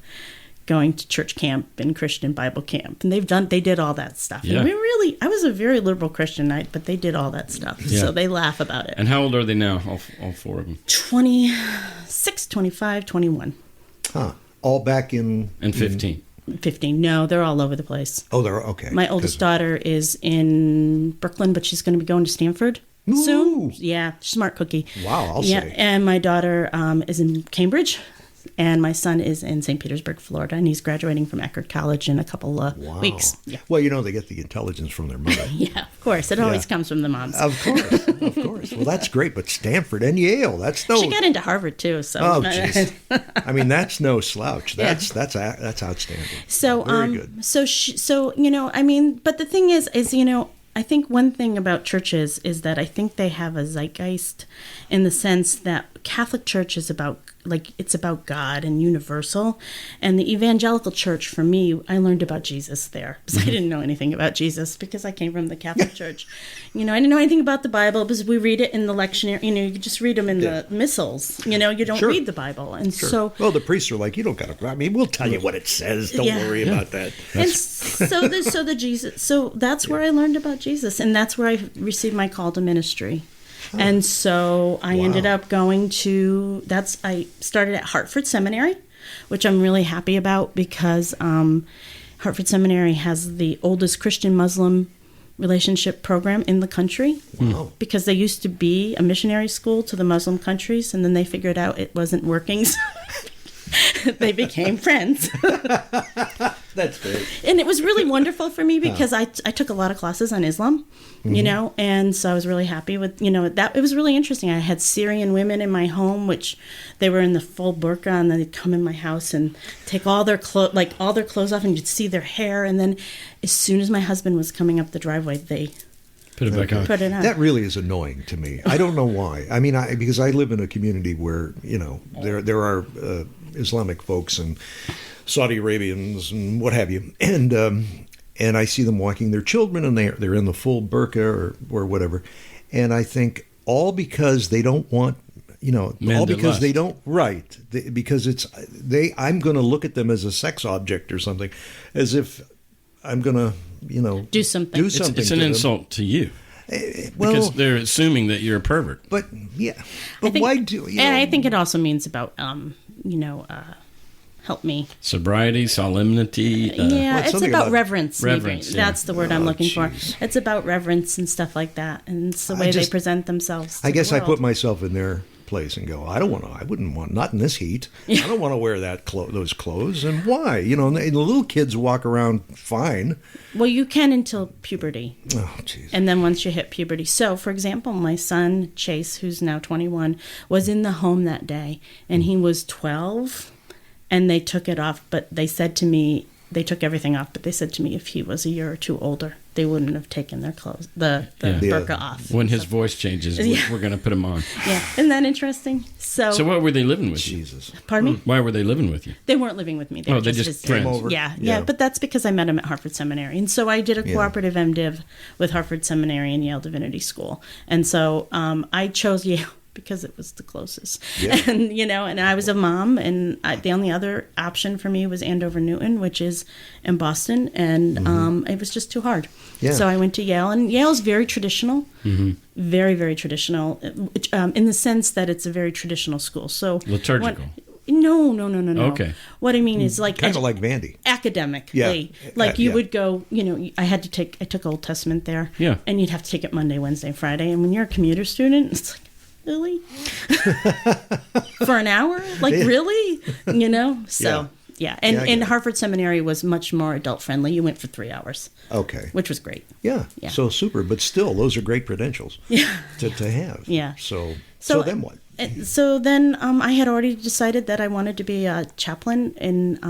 going to church camp and Christian Bible camp. And they did all that stuff. Yeah. And I was a very liberal Christian night, but they did all that stuff. Yeah. So they laugh about it. And how old are they now, all 4 of them? 26, 25, 21. Huh. All back in... And 15. 15. No, they're all over the place. Oh, they're okay. My oldest daughter is in Brooklyn, but she's going to be going to Stanford soon. Yeah, smart cookie. Wow, I'll yeah, say. and my daughter is in Cambridge, and my son is in St. Petersburg, Florida, and he's graduating from Eckerd College in a couple of weeks. Yeah. Well, they get the intelligence from their mother. Yeah, of course. It always comes from the moms. Of course, of course. Well, that's great, but Stanford and Yale, that's no... She got into Harvard, too. So. Oh, jeez. I mean, that's no slouch. That's outstanding. So, very good. So but the thing is, I think one thing about churches is that I think they have a zeitgeist in the sense that Catholic Church is about God and universal. And the evangelical church, for me, I learned about Jesus there. Because I didn't know anything about Jesus because I came from the Catholic Church. I didn't know anything about the Bible because we read it in the lectionary. You just read them in the missals. You don't read the Bible. And so... Well, the priests are like, you don't got to... I mean, we'll tell you what it says. Don't worry about that. And so that's where I learned about Jesus. And that's where I received my call to ministry. And so I ended up going to, I started at Hartford Seminary, which I'm really happy about because Hartford Seminary has the oldest Christian-Muslim relationship program in the country. Wow. Because they used to be a missionary school to the Muslim countries, and then they figured out it wasn't working, so they became friends. That's great. And it was really wonderful for me because I took a lot of classes on Islam, and so I was really happy with, that. It was really interesting. I had Syrian women in my home, which they were in the full burqa, and then they'd come in my house and take all their clothes off, and you'd see their hair. And then as soon as my husband was coming up the driveway, they put it back on. Put it on. That really is annoying to me. I don't know why. I mean, because I live in a community where, there are Islamic folks and Saudi Arabians and what have you, and I see them walking their children, and they're in the full burqa or whatever, and I think all because they don't want, all because they don't because I'm going to look at them as a sex object or something, as if I'm going to do something. It's an insult to you. Because they're assuming that you're a pervert. But why do you? And I think it also means about help me. Sobriety, solemnity. It's about reverence. Reverence. Maybe. That's the word I'm looking for. It's about reverence and stuff like that, and it's the way they present themselves. I guess I put myself in their place and go, I wouldn't want, not in this heat. I don't want to wear those clothes. And why? And the little kids walk around fine. Well, you can until puberty. Oh, jeez. And then once you hit puberty. So, for example, my son, Chase, who's now 21, was in the home that day, and he was 12, and they took it off, but they said to me, they took everything off, but they said to me if he was a year or two older, they wouldn't have taken their clothes, the burqa off. When his voice changes, we're going to put him on. Yeah, isn't that interesting? So why were they living with you? Jesus. Pardon me? Why were they living with you? They weren't living with me. They just came over. Yeah, but that's because I met him at Hartford Seminary. And so I did a cooperative MDiv with Hartford Seminary and Yale Divinity School. And so I chose Yale because it was the closest. Yeah. And, and I was a mom, and the only other option for me was Andover Newton, which is in Boston, and it was just too hard. Yeah. So I went to Yale, and Yale's very traditional, very, very traditional, in the sense that it's a very traditional school. So liturgical. No. Okay. What I mean is kind of like Vandy. Academically. Yeah. You would go, I took Old Testament there. Yeah. And you'd have to take it Monday, Wednesday, Friday. And when you're a commuter student, it's like, really? For an hour? Really? So, yeah. And Hartford Seminary was much more adult friendly. You went for 3 hours. Okay. Which was great. Yeah. So super. But still, those are great credentials to have. Yeah. So then what? So then I had already decided that I wanted to be a chaplain, and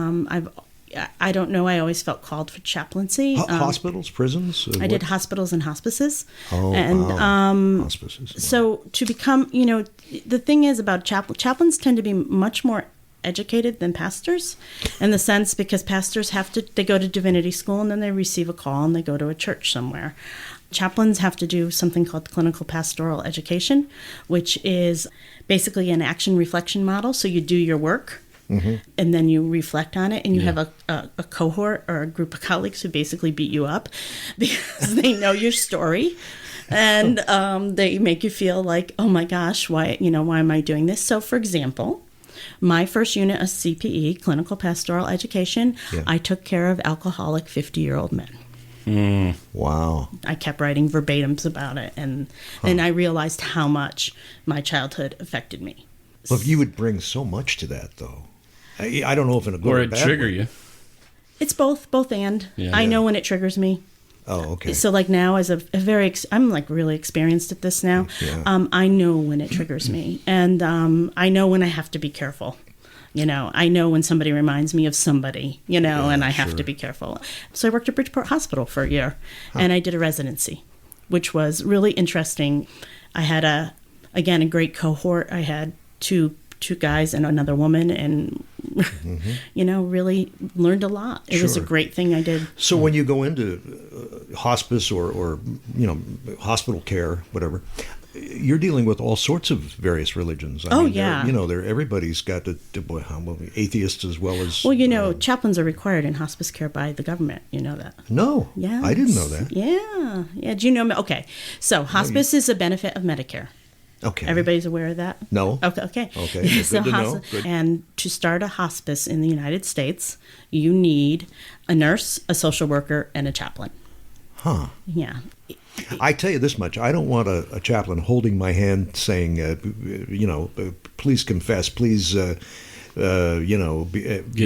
I don't know. I always felt called for chaplaincy. Hospitals, prisons? I did hospitals and hospices. Oh, and, wow. Hospices. Wow. So to become, the thing is about chaplains tend to be much more educated than pastors, in the sense because pastors they go to divinity school and then they receive a call and they go to a church somewhere. Chaplains have to do something called clinical pastoral education, which is basically an action reflection model. So you do your work. And then you reflect on it, and you have a cohort or a group of colleagues who basically beat you up because they know your story, and they make you feel like, oh my gosh, why am I doing this? So, for example, my first unit of CPE, clinical pastoral education, I took care of alcoholic 50-year-old men. Wow. I kept writing verbatims about it, and I realized how much my childhood affected me. Well, you would bring so much to that, though. I don't know if in a good Or or it bad trigger way. you. It's both and. Yeah. I know when it triggers me. Oh, okay. So like now as I'm like really experienced at this now. Yeah. I know when it triggers me, and I know when I have to be careful. I know when somebody reminds me of somebody, and I have to be careful. So I worked at Bridgeport Hospital for a year, and I did a residency, which was really interesting. I had a great cohort. I had two guys and another woman, and really learned a lot. It was a great thing I did. So when you go into hospice or hospital care, whatever, you're dealing with all sorts of various religions. I mean, everybody's got atheists as well as. Well, chaplains are required in hospice care by the government. You know that? No. Yeah. I didn't know that. Yeah. Do you know? Okay. So hospice is a benefit of Medicare. Okay. Everybody's aware of that? No. Okay. Good to know. Good. And to start a hospice in the United States, you need a nurse, a social worker, and a chaplain. Huh. Yeah. I tell you this much: I don't want a chaplain holding my hand, saying, please confess, please, get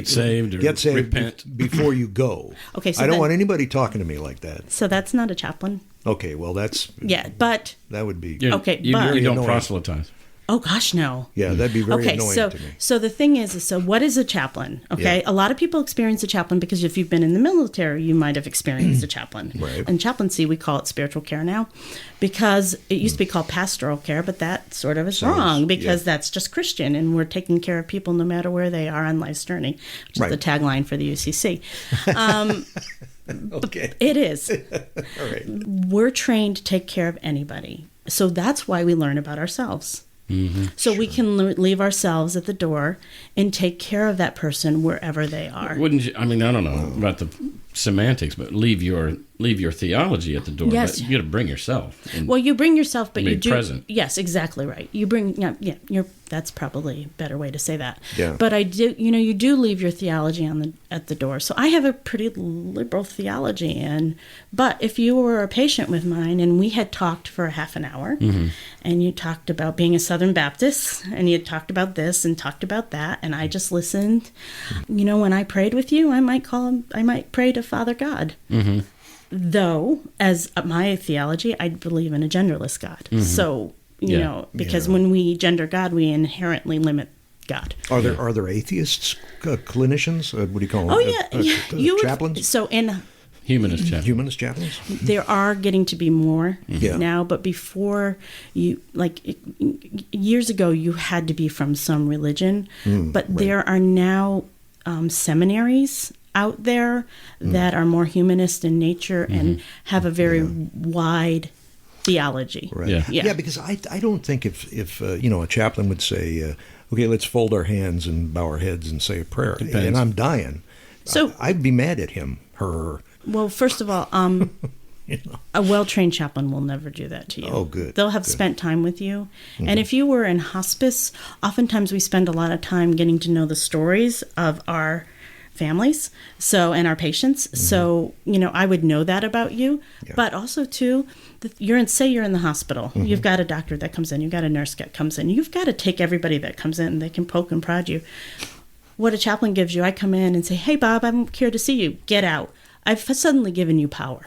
saved or repent before you go. Okay, so I don't want anybody talking to me like that. So that's not a chaplain. Okay, well that's but that would be you don't annoying. proselytize. Oh gosh, no. Yeah, that'd be very annoying to me. So the thing is what is a chaplain? Okay, a lot of people experience a chaplain because if you've been in the military, you might have experienced a chaplain. Right. And chaplaincy, we call it spiritual care now, because it used to be called pastoral care, but that sort of is wrong because that's just Christian, and we're taking care of people no matter where they are on life's journey, which is the tagline for the UCC. Okay. It is. All right. We're trained to take care of anybody, so that's why we learn about ourselves. So we can leave ourselves at the door and take care of that person wherever they are. Wouldn't you? I mean, I don't know about the semantics, but leave your theology at the door. Yes. But you got to bring yourself. Well, you bring yourself, but you do. Present. Yes, exactly right. You bring. That's probably a better way to say that. Yeah. But I do. You do leave your theology at the door. So I have a pretty liberal theology, but if you were a patient with mine and we had talked for a half an hour, and you talked about being a Southern Baptist, and you talked about this and talked about that, and I just listened. When I prayed with you, I might pray to Father God. Though, as my theology, I believe in a genderless God. So, because when we gender God, we inherently limit God. Are there atheists, clinicians? What do you call them? Oh, yeah. Chaplains? So, in Humanist chaplains. Humanist chaplains? there are getting to be more Yeah. now, but before years ago, you had to be from some religion. But there are now seminaries out there that are more humanist in nature and have a very wide theology. Right. Yeah. Because I don't think if a chaplain would say, okay, let's fold our hands and bow our heads and say a prayer, Depends. and I'm dying, So- I'd be mad at him, her. Well, first of all, a well-trained chaplain will never do that to you. Oh, good. They'll have spent time with you. And if you were in hospice, oftentimes we spend a lot of time getting to know the stories of our families and our patients. So, I would know that about you. Yeah. But also, too, you're in the hospital. You've got a doctor that comes in. You've got a nurse that comes in. You've got to take everybody that comes in, and they can poke and prod you. What a chaplain gives you, I come in and say, hey, Bob, I'm here to see you. Get out. I've suddenly given you power.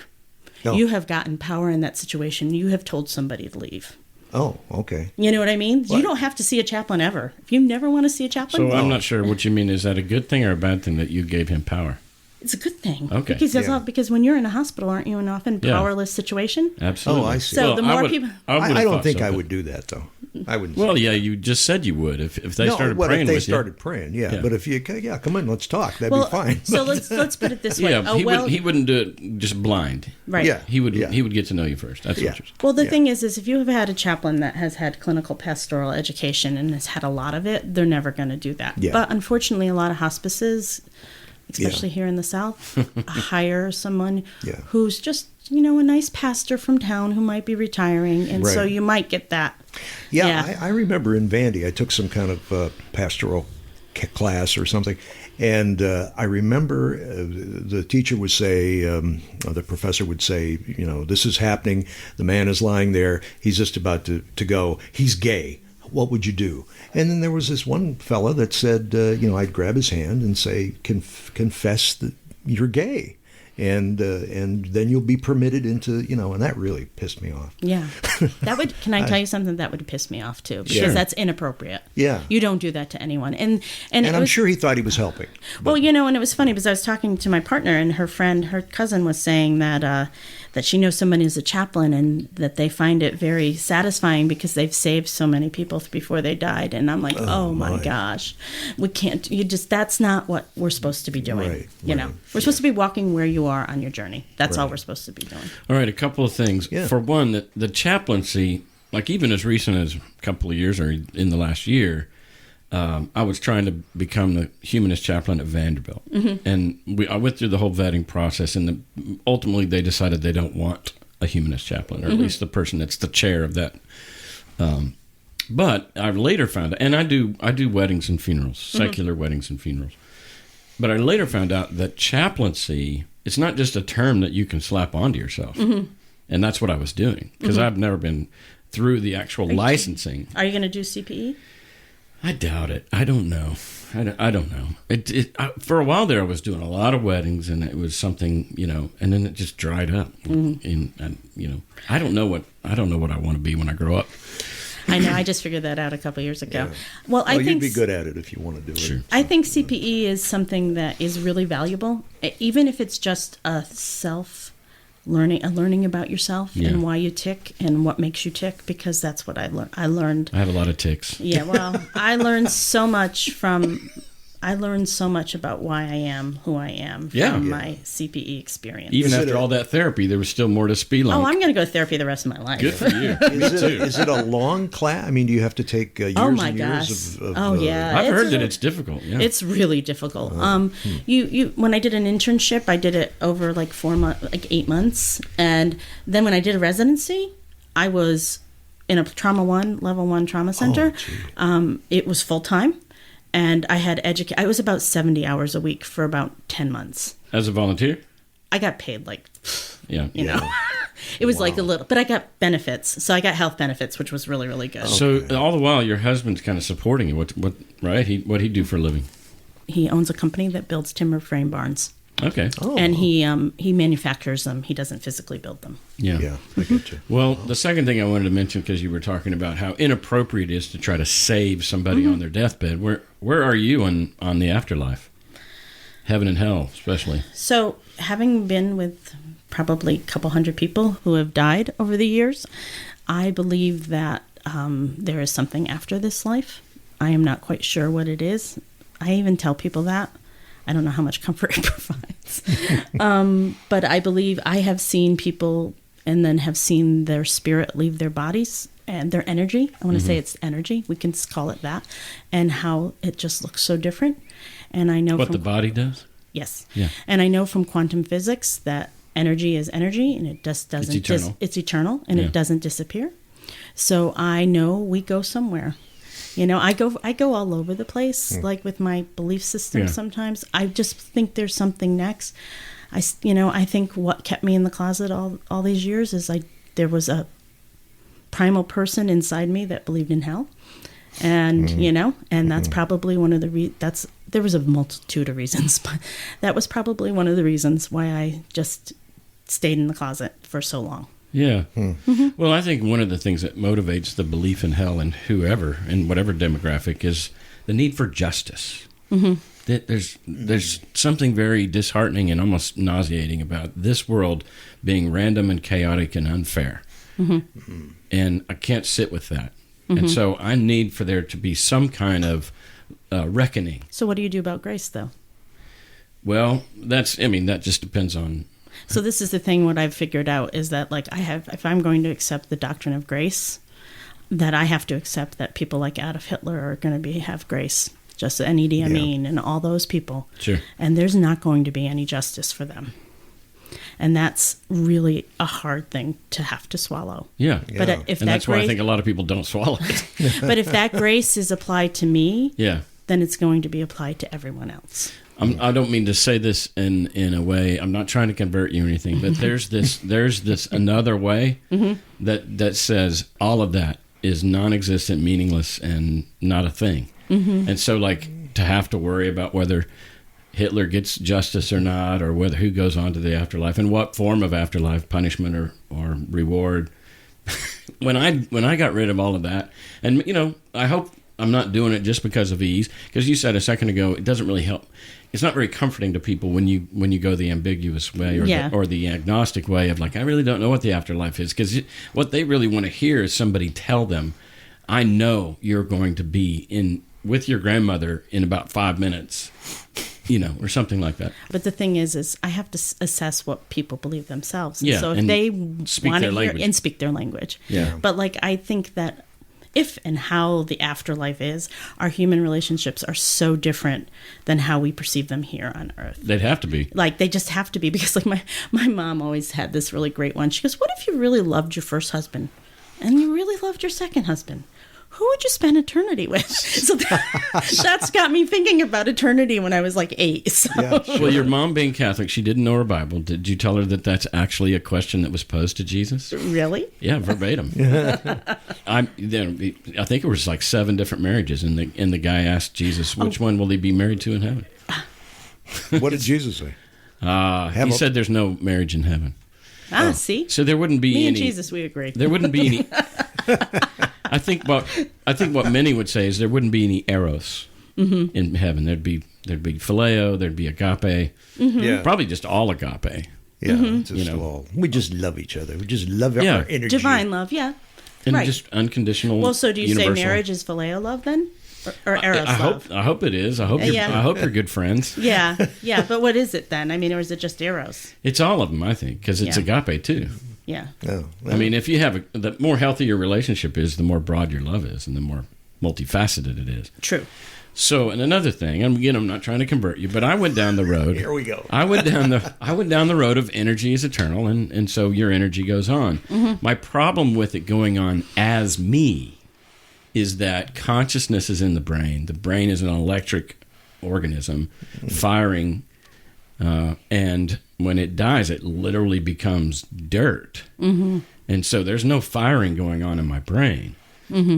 Oh. You have gotten power in that situation. You have told somebody to leave. Oh, okay. You know what I mean? What? You don't have to see a chaplain ever. If you never want to see a chaplain, So I'm not sure what you mean. Is that a good thing or a bad thing that you gave him power? It's a good thing. Okay. Because when you're in a hospital, aren't you in an often powerless situation? Absolutely. Oh, I see. So the more people... I don't think I would do that, though. I wouldn't. Well, yeah, you just said you would if they started praying if they with started praying, yeah. Yeah. But if you, come in, let's talk. That'd be fine. So let's put it this you. way. Yeah, he wouldn't do it just blind. Right. Yeah. He would get to know you first. That's what you're saying. Well, the thing is if you have had a chaplain that has had clinical pastoral education and has had a lot of it, they're never going to do that. Yeah. But unfortunately, a lot of hospices, especially here in the South, hire someone who's just, a nice pastor from town who might be retiring. And so you might get that. Yeah. I remember in Vandy, I took some kind of pastoral class or something. And I remember the teacher would say, or the professor would say, this is happening. The man is lying there. He's just about to go. He's gay. What would you do? And then there was this one fella that said, I'd grab his hand and say, confess that you're gay. And then you'll be permitted into, and that really pissed me off. Yeah. Can I tell you something that would piss me off too? Because that's inappropriate. Yeah. You don't do that to anyone. And I'm sure he thought he was helping. Well, and it was funny because I was talking to my partner and her cousin was saying that she knows someone who's a chaplain and that they find it very satisfying because they've saved so many people before they died. And I'm like, oh my gosh, we can't, that's not what we're supposed to be doing. Right, We're supposed to be walking where you are on your journey. That's all we're supposed to be doing. All right, a couple of things. Yeah. For one, the chaplaincy, like even as recent as a couple of years or in the last year, I was trying to become the humanist chaplain at Vanderbilt. Mm-hmm. And I went through the whole vetting process, and ultimately they decided they don't want a humanist chaplain, or at least the person that's the chair of that. But I later found out, and I do weddings and funerals, secular weddings and funerals. But I later found out that chaplaincy, it's not just a term that you can slap onto yourself. Mm-hmm. And that's what I was doing, because I've never been through the actual licensing. Are you going to do CPE? I doubt it. I don't know. I don't know. For a while there, I was doing a lot of weddings, and it was something, and then it just dried up. And I don't know what I want to be when I grow up. I know. I just figured that out a couple of years ago. Yeah. Well, I think you'd be good at it if you want to do it. I think CPE is something that is really valuable, even if it's just a learning about yourself and why you tick and what makes you tick, because that's what I learned. I have a lot of ticks. Yeah, well, I learned so much about why I am who I am from my CPE experience. Even after all that therapy, there was still more to spelunk. Oh, I'm going to go to therapy the rest of my life. Good for you. Is it a long class? I mean, do you have to take years and years of I've heard that it's difficult. Yeah. It's really difficult. You when I did an internship, I did it over like 8 months, and then when I did a residency, I was in a level 1 trauma center. It was full time. And I had I was about 70 hours a week for about 10 months. As a volunteer? I got paid you know. It was like a little, but I got benefits. So I got health benefits, which was really, really good. So all the while, your husband's kind of supporting you. What he do for a living? He owns a company that builds timber frame barns. Okay. Oh. And he manufactures them. He doesn't physically build them. Yeah, I get you. Well, the second thing I wanted to mention, because you were talking about how inappropriate it is to try to save somebody on their deathbed. Where are you on the afterlife? Heaven and hell, especially. So, having been with probably a couple hundred people who have died over the years, I believe that there is something after this life. I am not quite sure what it is. I even tell people that. I don't know how much comfort it provides. But I believe I have seen people and then have seen their spirit leave their bodies and their energy. I want to say it's energy. We can call it that. And how it just looks so different. And I know what the body does? Yes. Yeah. And I know from quantum physics that energy is energy, and it just doesn't. It's eternal, and it doesn't disappear. So I know we go somewhere. I go all over the place, like with my belief system. Sometimes I just think there's something next. I think what kept me in the closet all these years is there was a primal person inside me that believed in hell, and and that's probably one of the there was a multitude of reasons, but that was probably one of the reasons why I just stayed in the closet for so long. Yeah. Well, I think one of the things that motivates the belief in hell in whoever, in whatever demographic, is the need for justice. There's something very disheartening and almost nauseating about this world being random and chaotic and unfair. And I can't sit with that. And so I need for there to be some kind of reckoning. So what do you do about grace, though? Well, that just depends on... So this is the thing, what I've figured out is that, like, if I'm going to accept the doctrine of grace, that I have to accept that people like Adolf Hitler are going to have grace, just and Idi Amin and all those people. Sure. And there's not going to be any justice for them. And that's really a hard thing to have to swallow. Yeah. But and that's why I think a lot of people don't swallow it. But if that grace is applied to me, yeah, then it's going to be applied to everyone else. I don't mean to say this in a way. I'm not trying to convert you or anything, but there's this another way that says all of that is non-existent, meaningless, and not a thing. And so, like, to have to worry about whether Hitler gets justice or not, or whether who goes on to the afterlife and what form of afterlife, punishment or reward. When I got rid of all of that, and I hope I'm not doing it just because of ease, because you said a second ago it doesn't really help. It's not very comforting to people when you go the ambiguous way or the agnostic way of, like, I really don't know what the afterlife is, because what they really want to hear is somebody tell them, I know you're going to be with your grandmother in about 5 minutes, or something like that. But the thing is I have to assess what people believe themselves. Yeah, so if and they want to hear and speak their language. Yeah. But, like, I think that if and how the afterlife is, our human relationships are so different than how we perceive them here on Earth. They'd have to be. Like, they just have to be, because, like, my mom always had this really great one. She goes, what if you really loved your first husband and you really loved your second husband? Who would you spend eternity with? So that's got me thinking about eternity when I was like 8. So. Yeah, sure. Well, your mom being Catholic, she didn't know her Bible. Did you tell her that that's actually a question that was posed to Jesus? Really? Yeah, verbatim. I think it was like 7 different marriages, and the guy asked Jesus, which one will he be married to in heaven? What did Jesus say? He said there's no marriage in heaven. See? So there wouldn't be Me any... and Jesus, we agree. There wouldn't be any... I think what many would say is there wouldn't be any eros in heaven. There'd be phileo, there'd be agape, Yeah, probably just all agape. yeah. We just love each other. We just love our energy. Divine love, yeah. And Right. just unconditional. Well, so do you universal. say marriage is phileo love then? Or eros I love? hope it is. I hope you're good friends. Yeah. But what is it then? I mean, or is it just eros? It's all of them, I think, because it's Yeah. agape too. Yeah. Oh, I mean, if you have the more healthy your relationship is, the more broad your love is, and the more multifaceted it is. True. So, and another thing, and again, I'm not trying to convert you, but I went down the road. Here we go. I went down the road of energy is eternal, and so your energy goes on. My problem with it going on as me is that consciousness is in the brain. The brain is an electric organism firing, and when it dies, it literally becomes dirt. And so there's no firing going on in my brain.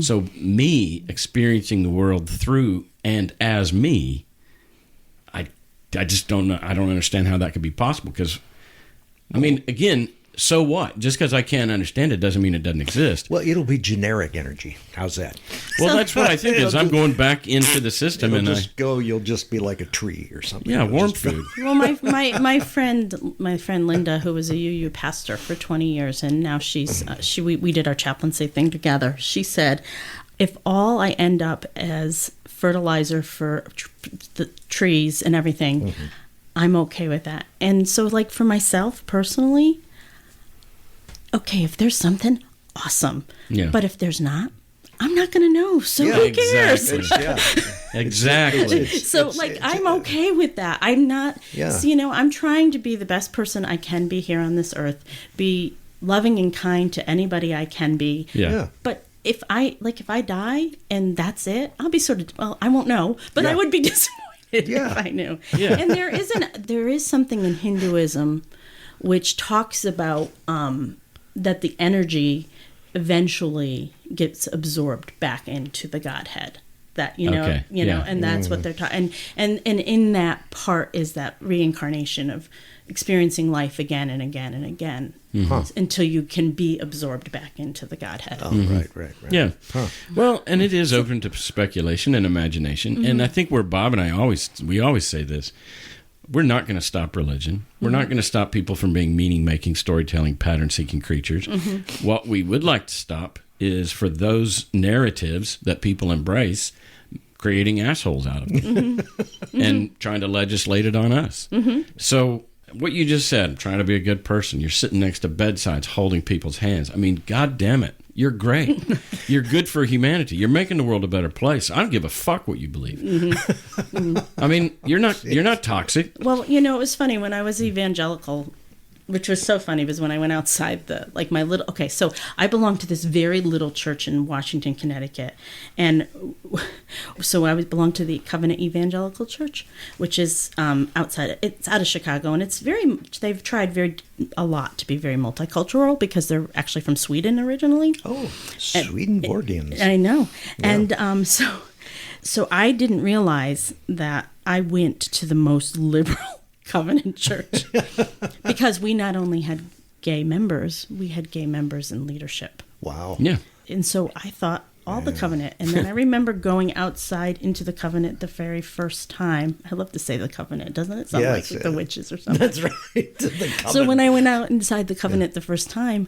So me experiencing the world through and as me, I just don't know. I don't understand how that could be possible, because, I mean, again, so what? Just because I can't understand it doesn't mean it doesn't exist. Well, it'll be generic energy. How's that? Well, that's what I think is I'm going back into the system, and You'll just be like a tree or something. yeah, You'll warm just go- food. Well, my friend Linda, who was a UU pastor for 20 years, and now we did our chaplaincy thing together. She said, if all I end up as fertilizer for the trees and everything, I'm okay with that. And so, like, for myself personally, okay, if there's something, awesome. Yeah. But if there's not, I'm not going to know. So Yeah, who cares? Exactly. Exactly. So, like, I'm okay with that. I'm not, Yeah. so, I'm trying to be the best person I can be here on this earth, be loving and kind to anybody I can be. Yeah. But if I die and that's it, I'll be sort of, well, I won't know, but I Yeah. would be disappointed Yeah. if I knew. Yeah. And there is something in Hinduism which talks about that the energy eventually gets absorbed back into the Godhead. That Okay, yeah. and that's what they're talking. And in that part is that reincarnation of experiencing life again and again and again. until you can be absorbed back into the Godhead. Oh, right. Yeah. Well, and it is open to speculation and imagination. And I think where Bob and I always say this, we're not going to stop religion. We're not going to stop people from being meaning-making, storytelling, pattern-seeking creatures. What we would like to stop is for those narratives that people embrace, creating assholes out of them and trying to legislate it on us. So what you just said, trying to be a good person, you're sitting next to bedsides holding people's hands. I mean, God damn it. You're great. You're good for humanity. You're making the world a better place. I don't give a fuck what you believe. I mean, you're not toxic. Well, you know, it was funny when I was evangelical, which was so funny, was when I went outside so I belong to this very little church in Washington, Connecticut. And so I belong to the Covenant Evangelical Church, which is it's out of Chicago. And they've tried a lot to be very multicultural because they're actually from Sweden originally. Oh, Swedenborgians. I know. Yeah. And so I didn't realize that I went to the most liberal Covenant Church because we not only had gay members, we had gay members in leadership. Wow. Yeah. And so I thought all the Covenant. And then I remember going outside into the Covenant the very first time. I love to say the Covenant, doesn't it? Sound like the witches or something. That's right. So when I went out inside the Covenant the first time,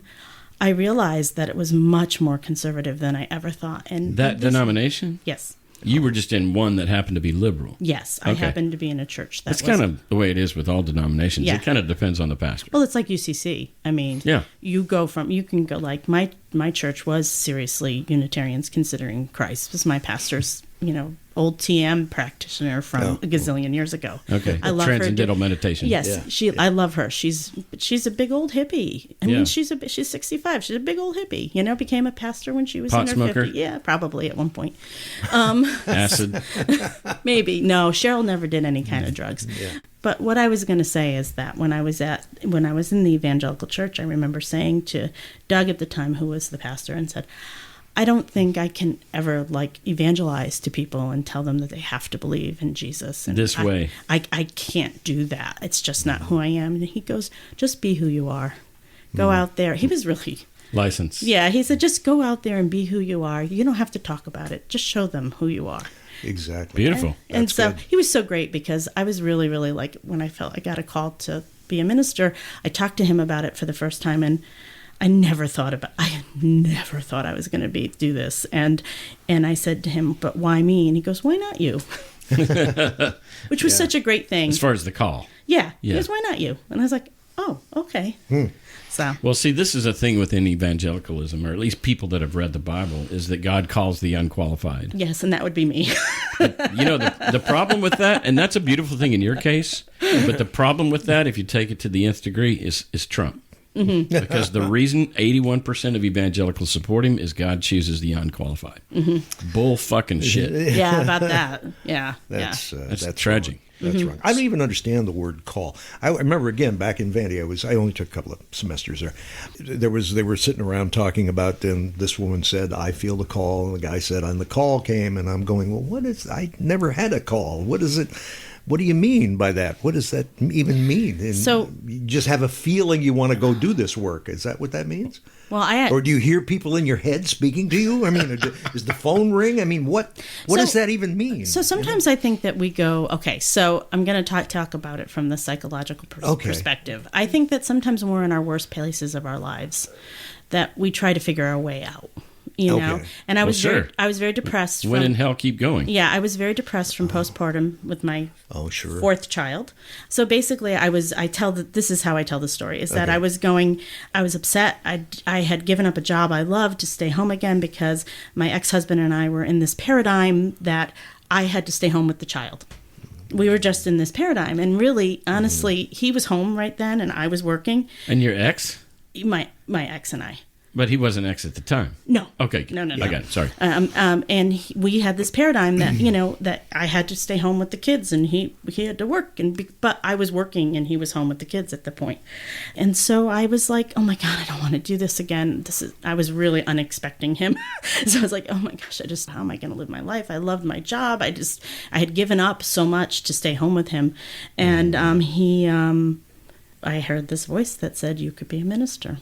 I realized that it was much more conservative than I ever thought. And that denomination? Yes. You were just in one that happened to be liberal. Yes, I happened to be in a church That's kind of the way it is with all denominations. Yeah. It kind of depends on the pastor. Well, it's like UCC. I mean, you can go like my church was seriously Unitarians considering Christ was my pastor's, old TM practitioner from a gazillion years ago. Okay, I love transcendental meditation. Yes, I love her. She's a big old hippie. I mean, she's 65. She's a big old hippie. Became a pastor when she was pot in her smoker? 50s. Yeah, probably at one point. Acid. Maybe. No, Cheryl never did any kind of drugs. Yeah. But what I was going to say is that when I was in the evangelical church, I remember saying to Doug at the time, who was the pastor, and said, I don't think I can ever evangelize to people and tell them that they have to believe in Jesus. And way. I can't do that. It's just not who I am. And he goes, just be who you are. Go out there. He was really... License. Yeah, he said, just go out there and be who you are. You don't have to talk about it. Just show them who you are. Exactly. Beautiful. And so he was so great because I was really, really when I felt I got a call to be a minister, I talked to him about it for the first time, and I never thought I was going to do this. And I said to him, but why me? And he goes, why not you? Which was such a great thing. As far as the call. Yeah. He goes, why not you? And I was like, oh, okay. So. Well, see, this is a thing within evangelicalism, or at least people that have read the Bible, is that God calls the unqualified. Yes, and that would be me. The problem with that, and that's a beautiful thing in your case, but the problem with that, if you take it to the nth degree, is Trump. Mm-hmm. Because the reason 81% of evangelicals support him is God chooses the unqualified. Mm-hmm. Bull fucking shit. Yeah, about that. Yeah. That's tragic. That's wrong. I don't even understand the word call. I remember, again, back in Vandy, I only took a couple of semesters there. They were sitting around talking about, and this woman said, I feel the call. And the guy said, and the call came. And I'm going, well, I never had a call. What is it? What do you mean by that? What does that even mean? And so you just have a feeling you want to go do this work. Is that what that means? Well, or do you hear people in your head speaking to you? I mean, does the phone ring? I mean, what does that even mean? So sometimes I think that we go, okay, so I'm going to talk about it from the psychological perspective. I think that sometimes when we're in our worst places of our lives, that we try to figure our way out. know, and I was very depressed. When in hell, keep going. Yeah, I was very depressed from postpartum with my fourth child. So basically, this is how I tell the story, is that I was upset. I had given up a job I loved to stay home again because my ex-husband and I were in this paradigm that I had to stay home with the child. We were just in this paradigm, and really, honestly, he was home right then, and I was working. And your ex? My ex and I. But he wasn't ex at the time. No. Okay. No. I got it. Sorry. We had this paradigm that that I had to stay home with the kids, and he had to work, but I was working, and he was home with the kids at the point. And so I was like, oh my God, I don't want to do this again. I was really unexpecting him. So I was like, oh my gosh, how am I going to live my life? I loved my job. I had given up so much to stay home with him, and I heard this voice that said you could be a minister.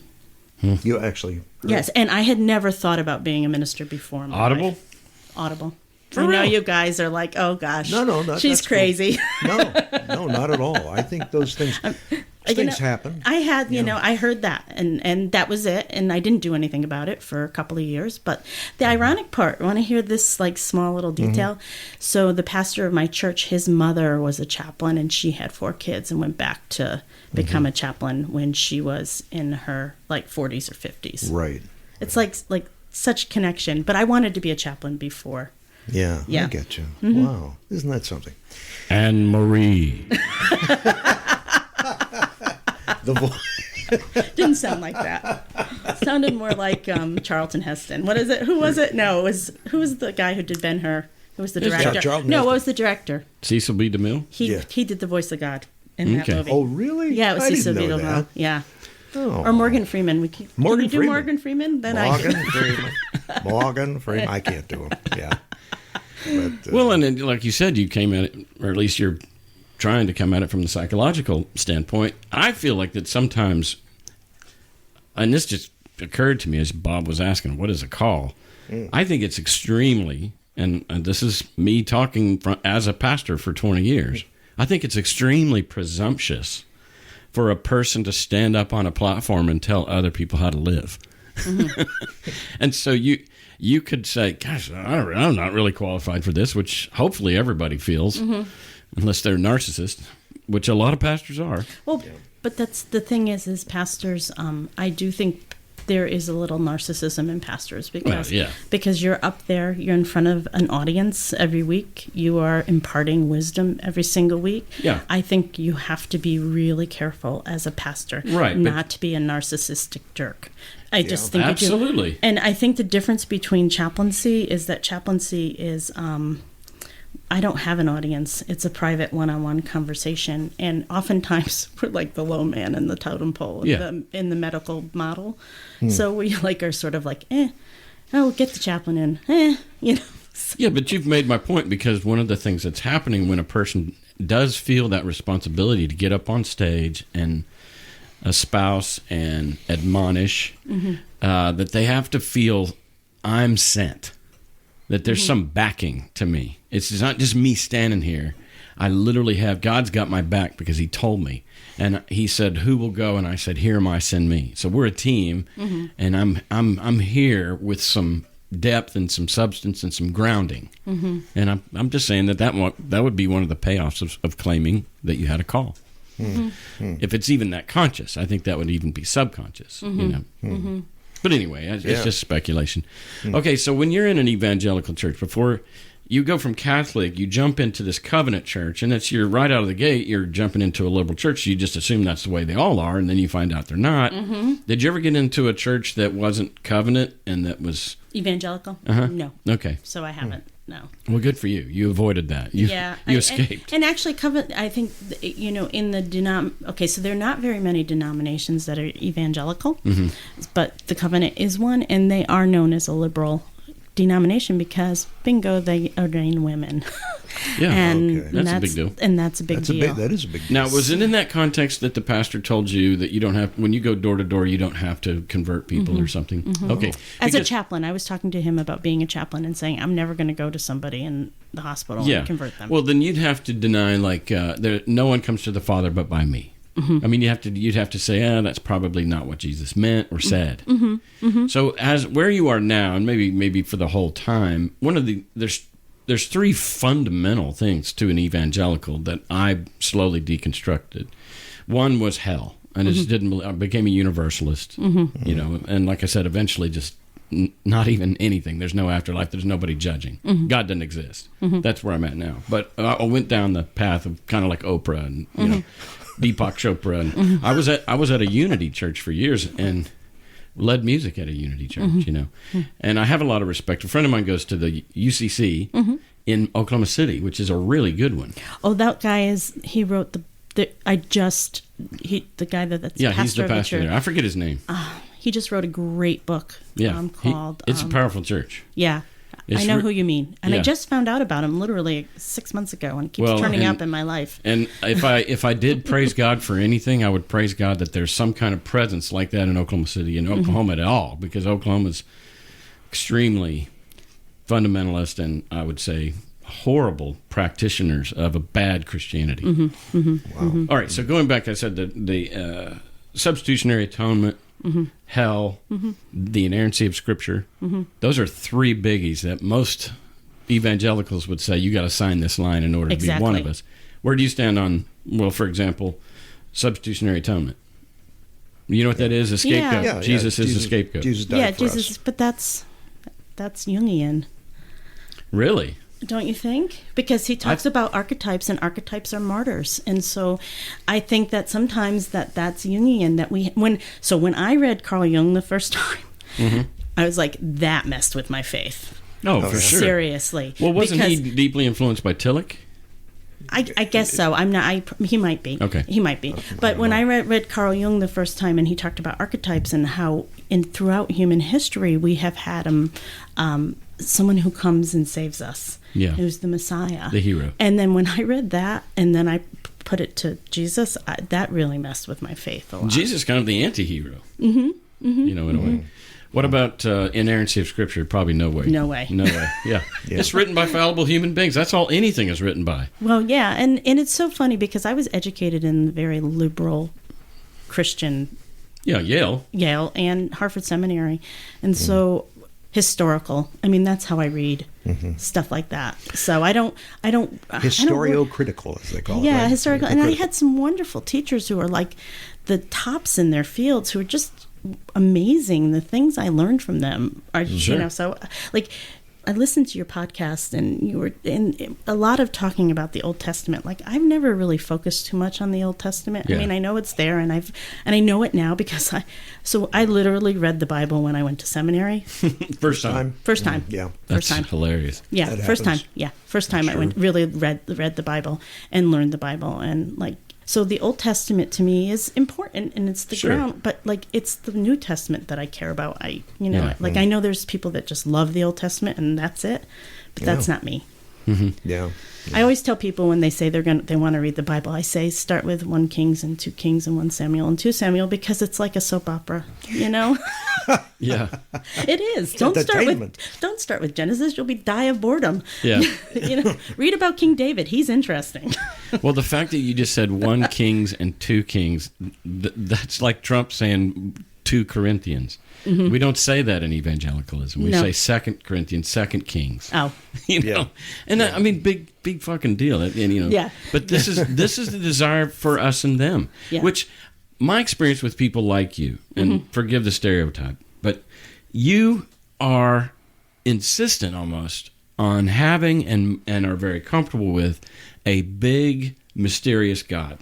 You actually. Yes, and I had never thought about being a minister before. In my Audible? life. Audible. For I know real? you guys are like, oh gosh, No, she's that's cool. crazy. No, not at all. I think those things happen. I had, I heard that, and that was it, and I didn't do anything about it for a couple of years. But the ironic part, want to hear this like small little detail? So the pastor of my church, his mother was a chaplain, and she had 4 kids and went back to become a chaplain when she was in her like 40s or 50s. Right. It's like such connection. But I wanted to be a chaplain before. Yeah, Yeah. I get you. Wow. Isn't that something? Anne Marie. The voice. Didn't sound like that. Sounded more like Charlton Heston. What is it? Who was it? No, who was the guy who did Ben-Hur? Who was the director? Charlton No, Heston. what was the director? Cecil B. DeMille? He did the voice of God in that Okay. movie. Oh, really? Yeah, it was I Cecil didn't B. know DeMille. that. Yeah. Oh. Or Morgan Freeman. Can Morgan you do Freeman. Morgan Freeman? Then Morgan Freeman. Morgan Freeman. I can't do him. Yeah. But, Well, and then, like you said, you came at it, or at least you're trying to come at it from the psychological standpoint. I feel like that sometimes, and this just occurred to me as Bob was asking, what is a call? I think it's extremely, and this is me talking as a pastor for 20 years, I think it's extremely presumptuous for a person to stand up on a platform and tell other people how to live. And so you could say, gosh, I'm not really qualified for this, which hopefully everybody feels, unless they're narcissists, which a lot of pastors are. Well, but that's the thing is pastors, I do think there is a little narcissism in pastors because you're up there, you're in front of an audience every week, you are imparting wisdom every single week. Yeah. I think you have to be really careful as a pastor, Right, not to be a narcissistic jerk. I just think absolutely. you do. And I think the difference between chaplaincy is that chaplaincy is I don't have an audience. It's a private one-on-one conversation. And oftentimes we're like the low man in the totem pole in the medical model. So we are sort of like, get the chaplain in, Yeah, but you've made my point, because one of the things that's happening when a person does feel that responsibility to get up on stage and espouse and admonish, that they have to feel I'm sent, that there's some backing to me. It's not just me standing here. I literally have, God's got my back because he told me. And he said, who will go? And I said, here am I, send me. So we're a team, and I'm here with some depth and some substance and some grounding. And I'm just saying that would be one of the payoffs of claiming that you had a call. If it's even that conscious, I think that would even be subconscious, But anyway, it's just speculation. Okay, so when you're in an evangelical church, before you go from Catholic, you jump into this covenant church, and you're right out of the gate, you're jumping into a liberal church. You just assume that's the way they all are, and then you find out they're not. Did you ever get into a church that wasn't covenant and that was evangelical? No. Okay. So I haven't. No. Well, good for you. You avoided that. You escaped. And actually, covenant. I think in the so there are not very many denominations that are evangelical, but the covenant is one, and they are known as a liberal denomination because bingo, they ordain women. Yeah, and that's a big deal. And that's a big deal. That is a big deal. Now, was it in that context that the pastor told you that you don't have, when you go door to door, you don't have to convert people or something? Okay. As a chaplain, I was talking to him about being a chaplain and saying, I'm never going to go to somebody in the hospital and convert them. Well, then you'd have to deny, no one comes to the Father but by me. I mean, you'd have to say, that's probably not what Jesus meant or said. So as where you are now, and maybe for the whole time, there's 3 fundamental things to an evangelical that I slowly deconstructed. One was hell, and I became a universalist, and like I said, eventually just not even anything. There's no afterlife. There's nobody judging. God doesn't exist. That's where I'm at now. But I went down the path of kind of like Oprah and Deepak Chopra, and I was at a Unity church for years and led music at a Unity church, and I have a lot of respect. A friend of mine goes to the UCC in Oklahoma City, which is a really good one. Oh, that guy he wrote the guy that's he's the pastor pastor there. I forget his name. He just wrote a great book. Yeah, called it's a powerful church. Yeah. I know who you mean. And I Yeah. just found out about him literally 6 months ago, and it keeps Well, turning and- up in my life. And if I did praise God for anything, I would praise God that there's some kind of presence like that in Oklahoma City and Oklahoma at all, because Oklahoma's extremely fundamentalist and I would say horrible practitioners of a bad Christianity. Wow. All right, so going back, I said the substitutionary atonement, hell, the inerrancy of Scripture. Those are three biggies that most evangelicals would say you got to sign this line in order to be one of Exactly. us. Where do you stand on, well, for example, substitutionary atonement? You know what that is? A scapegoat. Yeah. Jesus is the scapegoat. Jesus died Yeah, for Jesus, us. but that's Jungian. Really? Don't you think? Because he talks about archetypes, and archetypes are martyrs, and so I think that sometimes that's Jungian. That when I read Carl Jung the first time, I was like, that messed with my faith. Oh, for sure. Seriously. Well, wasn't he Because deeply influenced by Tillich? I guess so. I'm not. He might be. Okay. He might be. But when I read Carl Jung the first time, and he talked about archetypes and how, throughout human history, we have had someone who comes and saves us. Yeah. Who's the Messiah, The hero. And then when I read that, and then I put it to Jesus, that really messed with my faith a lot. Jesus is kind of the anti-hero. You know, in a way. What about inerrancy of Scripture? Probably no way. No way. No way. Yeah. It's written by fallible human beings. That's all anything is written by. Well, yeah, and it's so funny because I was educated in the very liberal Christian Yeah, Yale. Yale and Harvard Seminary, and so historical. I mean, that's how I read stuff like that. So I don't Historiocritical, as they call it. yeah, right? historical. And I had some wonderful teachers who are like the tops in their fields, who are just amazing. The things I learned from them are, Sure. so like. I listened to your podcast, and you were in a lot of talking about the Old Testament. Like, I've never really focused too much on the Old Testament. Yeah. I mean, I know it's there, and I know it now because I literally read the Bible when I went to seminary. First time. First time. Yeah. That's First time. hilarious. Yeah, That first time. happens. Yeah, first time I went really read the Bible and learned the Bible, and like, so the Old Testament to me is important, and it's the Sure. ground, but like, it's the New Testament that I care about. Yeah. Like, I know there's people that just love the Old Testament and that's it, but that's not me. Yeah. I always tell people when they say they want to read the Bible, I say start with 1 Kings and 2 Kings and 1 Samuel and 2 Samuel, because it's like a soap opera, you know? Yeah. It is. Don't entertainment. start with Genesis. You'll die of boredom. Yeah. Read about King David. He's interesting. Well, the fact that you just said 1 Kings and 2 Kings, that's like Trump saying 2 Corinthians. We don't say that in evangelicalism. We No. say 2 Corinthians, 2 Kings. Oh, You know, Yeah. and I mean, big fucking deal. And you know, Yeah. But this is the desire for us and them, Yeah. which my experience with people like you, and forgive the stereotype, but you are insistent almost on having and are very comfortable with a big mysterious God.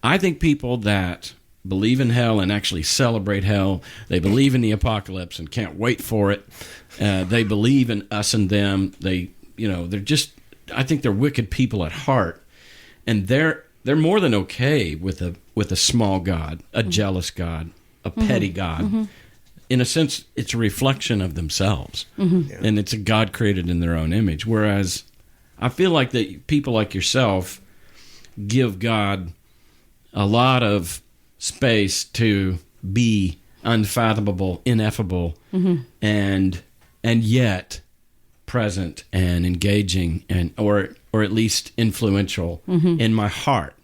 I think people that believe in hell and actually celebrate hell, they believe in the apocalypse and can't wait for it. They believe in us and them. They're just, I think they're wicked people at heart, and they're more than okay with a small God, a jealous God, a petty God. In a sense, it's a reflection of themselves, and it's a God created in their own image. Whereas I feel like that people like yourself give God a lot of space to be unfathomable, ineffable, and yet present and engaging, and or at least influential in my heart.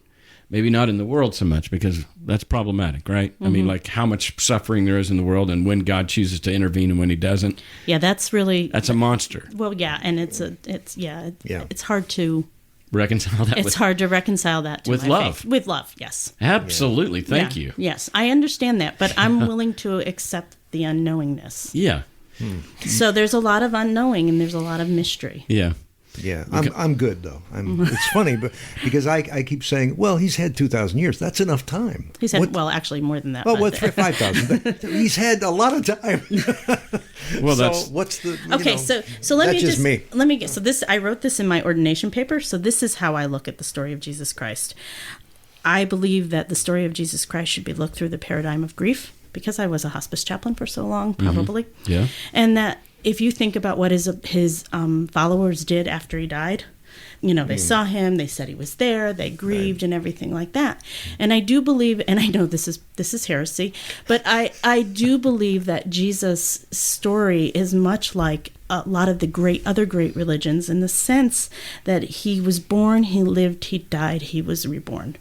Maybe not in the world so much, because that's problematic, right? I mean, like how much suffering there is in the world, and when God chooses to intervene and when He doesn't. yeah, that's That's a monster. well, yeah, and it's hard to Reconcile that it's hard to reconcile that to with my love. faith. With love, yes. Absolutely. Thank Yeah. you. Yes, I understand that, but I'm willing to accept the unknowingness. Yeah. So there's a lot of unknowing, and there's a lot of mystery. Yeah. Yeah, I'm good though. It's funny, but because I keep saying, well, he's had 2,000 years. That's enough time. He said, What- well, actually more than that. well, but- what's 5,000? He's had a lot of time. Well, so that's what's the Okay, so let that's me just me. let me get so this. I wrote this in my ordination paper. So this is how I look at the story of Jesus Christ. I believe that the story of Jesus Christ should be looked through the paradigm of grief, because I was a hospice chaplain for so long, probably. Yeah. And that if you think about what his followers did after he died, they saw him, they said he was there, they grieved and everything like that. And I do believe, and I know this is heresy, but I do believe that Jesus' story is much like a lot of the other great religions, in the sense that he was born, he lived, he died, he was reborn.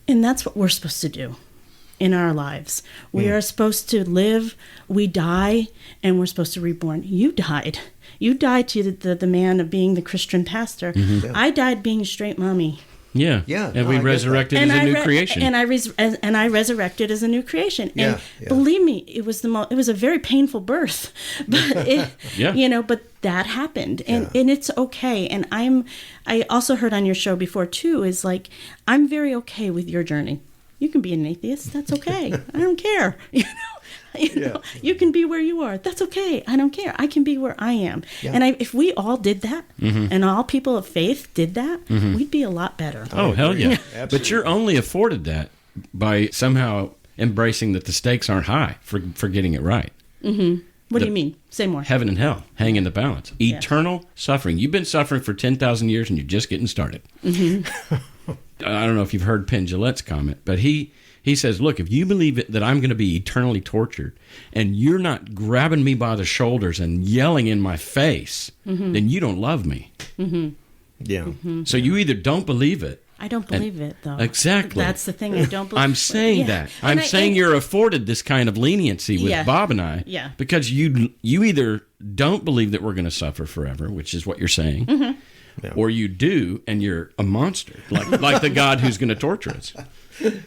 And that's what we're supposed to do in our lives. We are supposed to live, we die, and we're supposed to reborn. You died. You died to the man of being the Christian pastor. Yeah. I died being a straight mommy. Yeah. Yeah, And no, we I get resurrected as a new creation. And I resurrected as a new creation. Yeah, And yeah. believe me, it was a very painful birth. But Yeah. but that happened, and it's okay. And I also heard on your show before too, is like, I'm very okay with your journey. You can be an atheist. That's okay. I don't care. You can be where you are. That's okay. I don't care. I can be where I am. Yeah. And if we all did that, and all people of faith did that, we'd be a lot better. Oh, hell yeah. Absolutely. But you're only afforded that by somehow embracing that the stakes aren't high for getting it right. What do you mean? Say more. Heaven and hell hang in the balance. Eternal suffering. You've been suffering for 10,000 years and you're just getting started. I don't know if you've heard Penn Jillette's comment, but he says, look, if you believe that I'm going to be eternally tortured and you're not grabbing me by the shoulders and yelling in my face, then you don't love me. Yeah. So you either don't believe it. I don't believe it, though. Exactly. That's the thing. I don't believe. I'm saying that. I'm saying you're afforded this kind of leniency with Yeah. Bob and I, Yeah. because you either don't believe that we're going to suffer forever, which is what you're saying, Yeah. or you do, and you're a monster, like the God who's going to torture us.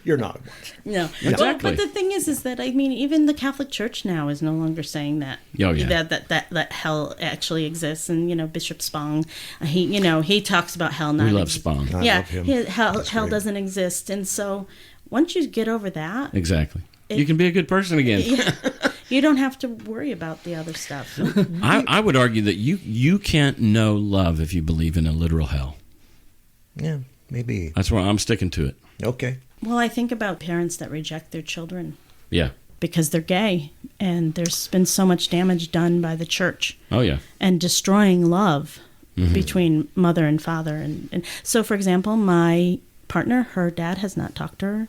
You're not. No, Exactly. Well, but the thing is that I mean, even the Catholic Church now is no longer saying that. Oh, yeah. That hell actually exists, and Bishop Spong, he talks about hell not. We love Spong. I Yeah, love him. hell great. doesn't exist, and so once you get over that, Exactly. You can be a good person again. you don't have to worry about the other stuff. I would argue that you can't know love if you believe in a literal hell. Yeah, maybe. That's why I'm sticking to it. Okay. Well, I think about parents that reject their children Yeah. because they're gay, and there's been so much damage done by the church Oh, yeah. and destroying love between mother and father. And so, for example, my partner, her dad has not talked to her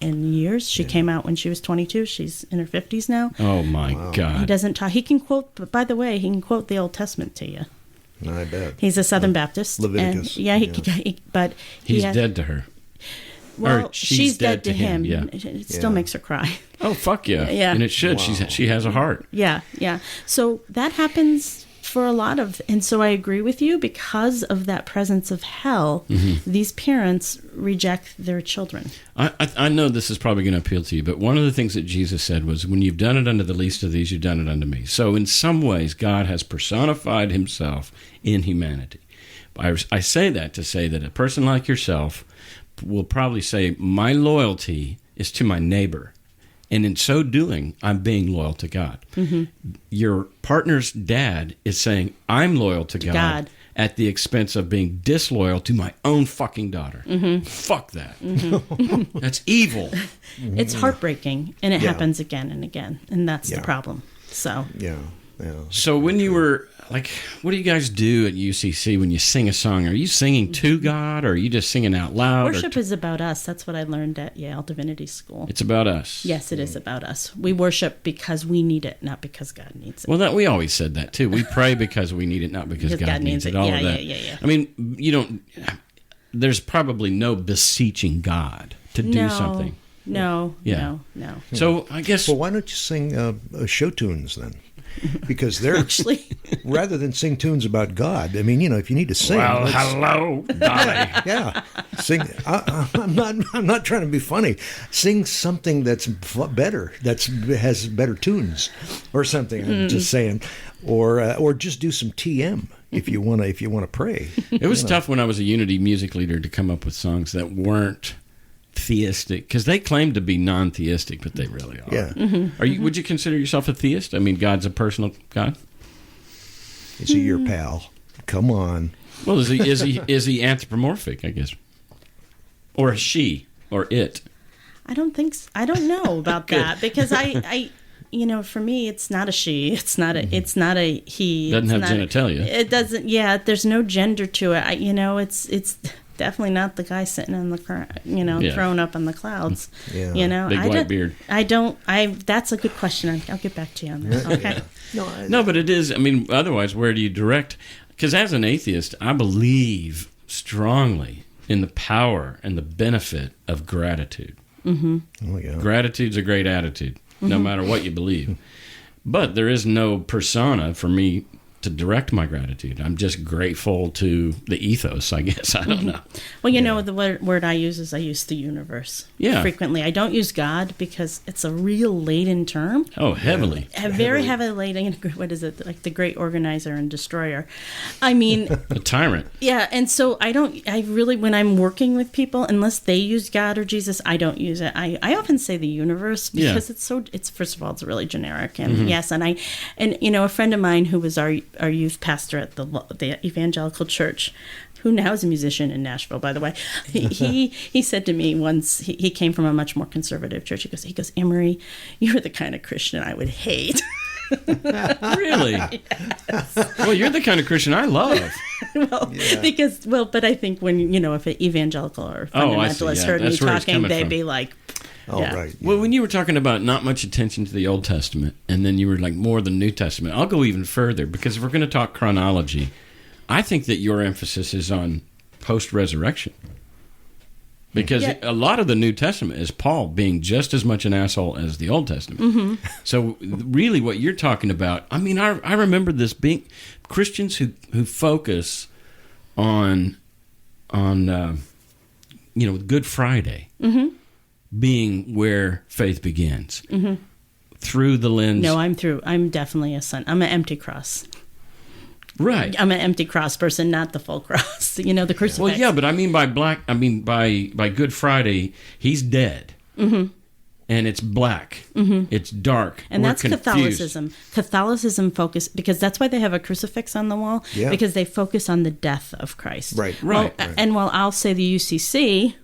in years. She came out when she was 22. She's in her 50s now. Oh, my He God. doesn't talk. He can quote, but by the way, he can quote the Old Testament to you. I bet. He's a Southern Baptist. Leviticus, And yeah. but he He's has- dead to her. Well, or she's dead to him. Yeah. It still Yeah. makes her cry. Oh, fuck yeah. Yeah. And it should. Wow. She has a heart. Yeah. So that happens for a lot of, and so I agree with you, because of that presence of hell, these parents reject their children. I know this is probably going to appeal to you, but one of the things that Jesus said was, when you've done it unto the least of these, you've done it unto me. So in some ways, God has personified himself in humanity. I say that to say that a person like yourself will probably say, my loyalty is to my neighbor. And in so doing, I'm being loyal to God. Your partner's dad is saying, I'm loyal to God at the expense of being disloyal to my own fucking daughter. Fuck that. That's evil. It's heartbreaking, and it Yeah. happens again and again, and that's the Yeah. problem. So Yeah. So when you were, like, what do you guys do at UCC when you sing a song? Are you singing to God, or are you just singing out loud? worship is about us. That's what I learned at Yale Divinity School. It's about us. Yes, it is about us. We worship because we need it, not because God needs it. Well, we always said that too. We pray because we need it, not because God needs it. All Yeah, of that. yeah. I mean, you don't. There's probably no beseeching God to do something. No. So I guess Well, why don't you sing show tunes then? Because they're Actually, rather than sing tunes about God. I mean, if you need to sing, let's- hello, Dolly. yeah, sing. I'm not trying to be funny. Sing something that's better, has better tunes, or something. I'm just saying, or just do some TM if you want to pray. It was tough when I was a Unity music leader to come up with songs that weren't theistic, because they claim to be non-theistic, but they really are. Yeah, Are you? Would you consider yourself a theist? I mean, God's a personal God. is he your pal? Come on. Well, is he anthropomorphic? I guess, or a she, or it. I don't think so. I don't know about that, because I for me, it's not a she. It's not a. It's not a he. Doesn't it's have not genitalia. It doesn't. Yeah, there's no gender to it. It's definitely not the guy sitting in the thrown up in the clouds. Yeah. Big white beard. That's a good question. I'll get back to you on that. Okay. No, but it is. I mean, otherwise, where do you direct? Because as an atheist, I believe strongly in the power and the benefit of gratitude. Mm-hmm. Oh, yeah. Gratitude's a great attitude, no matter what you believe. But there is no persona for me to direct my gratitude. I'm just grateful to the ethos, I guess. I don't know. Well, the word I use is I use the universe frequently. I don't use God because it's a real laden term. Oh, heavily. Very heavily laden. What is it? Like the great organizer and destroyer. I mean... A tyrant. Yeah, and so when I'm working with people, unless they use God or Jesus, I don't use it. I often say the universe because it's first of all, it's really generic. And yes, and a friend of mine who was our youth pastor at the evangelical church, who now is a musician in Nashville, by the way, he said to me once, he came from a much more conservative church. He goes, Anne-Marie, you're the kind of Christian I would hate. Really? Yes. Well, you're the kind of Christian I love. But I think when, if an evangelical or fundamentalist heard me talking, they'd be like, oh, yeah. Right. Yeah. Well, when you were talking about not much attention to the Old Testament, and then you were like more the New Testament, I'll go even further, because if we're going to talk chronology, I think that your emphasis is on post-resurrection. Because a lot of the New Testament is Paul being just as much an asshole as the Old Testament. Mm-hmm. So really what you're talking about, I mean, I remember this being Christians who focus on Good Friday. Mm-hmm. Being where faith begins through the lens. No, I'm through. I'm definitely a son. I'm an empty cross. Right. I'm an empty cross person, not the full cross. The crucifix. Well, yeah, but I mean by Good Friday, he's dead. Mm-hmm. And it's black. Mm-hmm. It's dark. And that's confused. Catholicism. Catholicism focus, because that's why they have a crucifix on the wall, because they focus on the death of Christ. Right. Right. And while I'll say the UCC,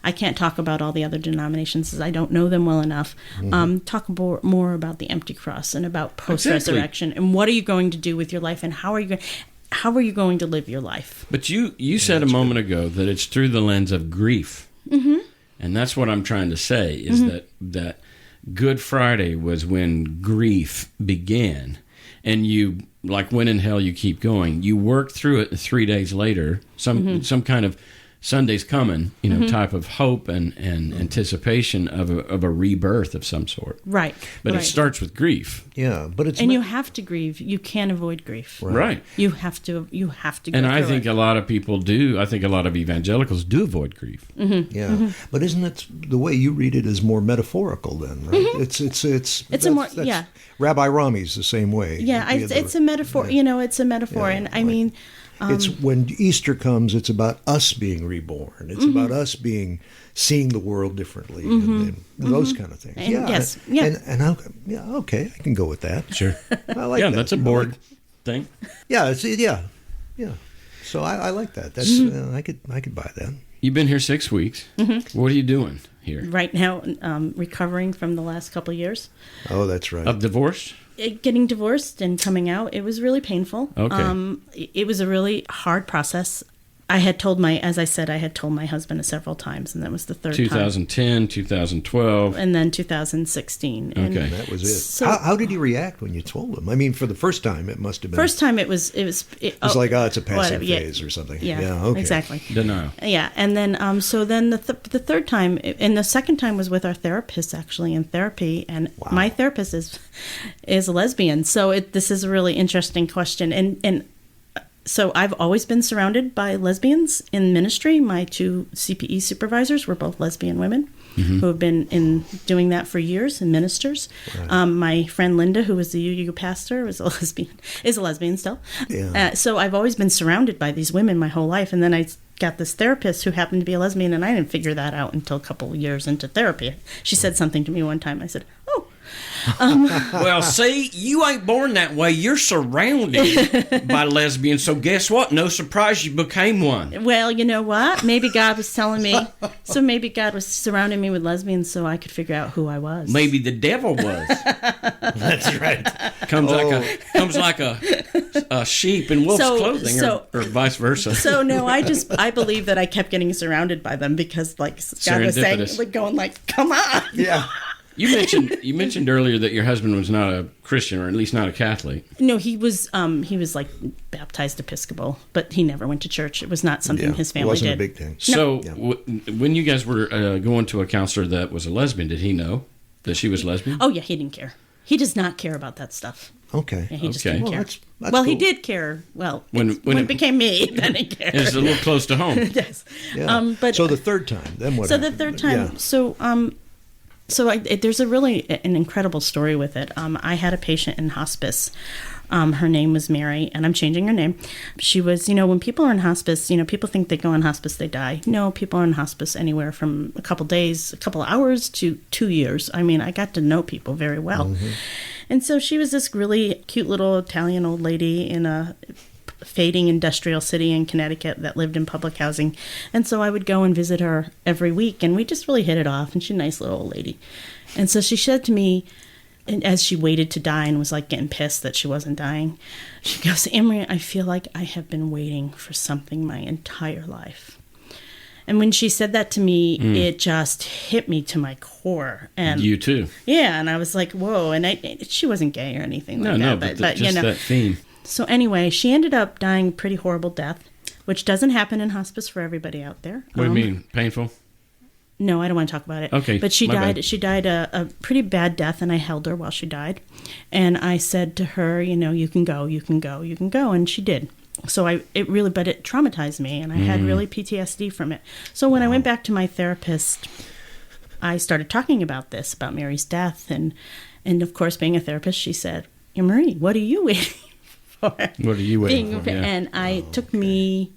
I can't talk about all the other denominations as I don't know them well enough. Mm-hmm. Talk more about the empty cross and about post-resurrection and what are you going to do with your life and how are you going to live your life? But you said a moment ago that it's through the lens of grief. Mm-hmm. And that's what I'm trying to say is that Good Friday was when grief began. And you, like when in hell you keep going, you work through it 3 days later, some kind of Sunday's coming, type of hope and anticipation of a rebirth of some sort. Right. But it starts with grief. Yeah, but it's you have to grieve. You can't avoid grief. Right. You have to. Go and I think a lot of people do. I think a lot of evangelicals do avoid grief. Mm-hmm. Yeah, but isn't it the way you read it is more metaphorical then? Right? Mm-hmm. It's a more Rabbi Rami's the same way. Yeah, it's a metaphor. Yeah. It's a metaphor, and I mean. It's when Easter comes, it's about us being reborn. It's about us seeing the world differently and those kind of things. And okay, I can go with that. Sure. I like that. That's a board thing. Yeah, yeah. So I like that. That's I could buy that. You've been here 6 weeks. Mm-hmm. What are you doing here? Right now, recovering from the last couple of years. Oh, that's right. Of divorce? Getting divorced and coming out, it was really painful. Okay. It was a really hard process. I had told my husband several times, and that was the third 2010, 2012. And then 2016. Okay. And that was it. So, how did he react when you told him? I mean, for the first time, it must have been... First time, it was like, it's a passing phase or something. Yeah, okay. Exactly. Denial. Yeah, and then, the third time, and the second time was with our therapist, actually, in therapy, and my therapist is a lesbian, so this is a really interesting question, and so I've always been surrounded by lesbians in ministry. My 2 CPE supervisors were both lesbian women who have been doing that for years and ministers. Right. My friend Linda, who was the UU pastor, is a lesbian still. Yeah. So I've always been surrounded by these women my whole life. And then I got this therapist who happened to be a lesbian, and I didn't figure that out until a couple of years into therapy. She said something to me one time. I said, "Oh, Well, see, you ain't born that way. You're surrounded by lesbians. So guess what? No surprise, you became one. Well, you know what? Maybe God was telling me. So maybe God was surrounding me with lesbians so I could figure out who I was. Maybe the devil was. That's right. Comes like a sheep in wolf's clothing, or vice versa. So no, I believe that I kept getting surrounded by them because God was saying, Serendipitous. like, going like, come on. Yeah. You mentioned earlier that your husband was not a Christian, or at least not a Catholic. No, he was like baptized Episcopal, but he never went to church. It was not something his family It wasn't did. a big thing. So when you guys were going to a counselor that was a lesbian, did he know that she was lesbian? Oh yeah, he didn't care. He does not care about that stuff. Okay. Yeah, he just Okay. didn't Well, care. that's Well, he cool. did care. Well, When when it- it became me, then he cared. It's a little close to home. Yes. Yeah. But so the third time, then what? So the happened? third time, Yeah. there's a really an incredible story with it. I had a patient in hospice. Her name was Mary, and I'm changing her name. She was, when people are in hospice, people think they go in hospice, they die. No, people are in hospice anywhere from a couple days, a couple hours to 2 years. I mean, I got to know people very well. Mm-hmm. And so she was this really cute little Italian old lady in a fading industrial city in Connecticut that lived in public housing. And so I would go and visit her every week, and we just really hit it off, and she's a nice little old lady. And so she said to me, and as she waited to die and was like getting pissed that she wasn't dying, she goes, Emery, I feel like I have been waiting for something my entire life. And when she said that to me, it just hit me to my core. And You too. yeah, and I was like, whoa. And she wasn't gay or anything like No, that. but just that theme. So anyway, she ended up dying a pretty horrible death, which doesn't happen in hospice for everybody out there. What do you mean? Painful? No, I don't want to talk about it. Okay, But she my died. bad. She died a pretty bad death, and I held her while she died. And I said to her, you can go, you can go, you can go, and she did. So it traumatized me, and I had really PTSD from it. So when I went back to my therapist, I started talking about this, about Mary's death, and of course, being a therapist, she said, Marie, what are you waiting for? What are you waiting for? Yeah. And it took me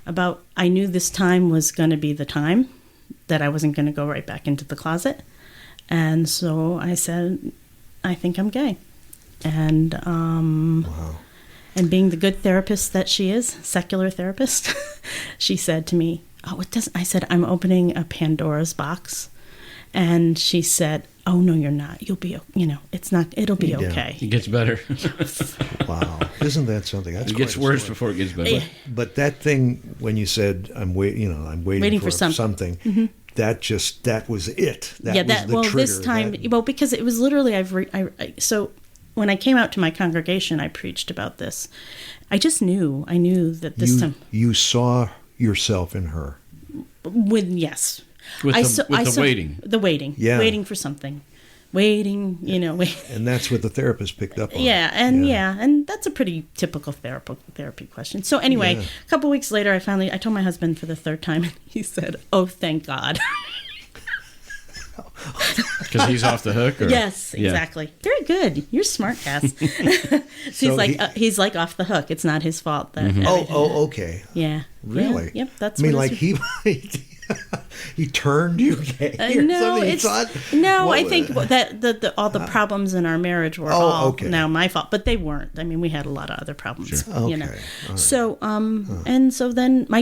I knew this time was going to be the time that I wasn't going to go right back into the closet. And so I said, I think I'm gay. And and being the good therapist that she is, secular therapist, she said to me, I said, I'm opening a Pandora's box. And she said, oh, no, you're not. You'll be, it'll be okay. It gets better. Wow. Isn't that something? That's It gets quite a worse story. before it gets better. Yeah. But that thing when you said I'm waiting for something, that was it. That was the trigger. This time, because it was literally so when I came out to my congregation, I preached about this. I knew that this time you saw yourself in her. yes. With the waiting. The waiting. Yeah. Waiting for something. Waiting, And that's what the therapist picked up on. and that's a pretty typical therapy question. So anyway, a couple weeks later, I told my husband for the third time, and he said, "Oh, thank God." Because he's off the hook? Or? Yes, Yeah. exactly. Very good. You're smart, Cass. So he's like off the hook. It's not his fault. That Okay. yeah. Really? Yeah, yep. That's. I mean, what like it's- he turned you gay or no, something. He it's thought, no. what I was- think that all the problems in our marriage were all okay. now my fault, but they weren't. I mean, we had a lot of other problems. Okay, all right. So and so then my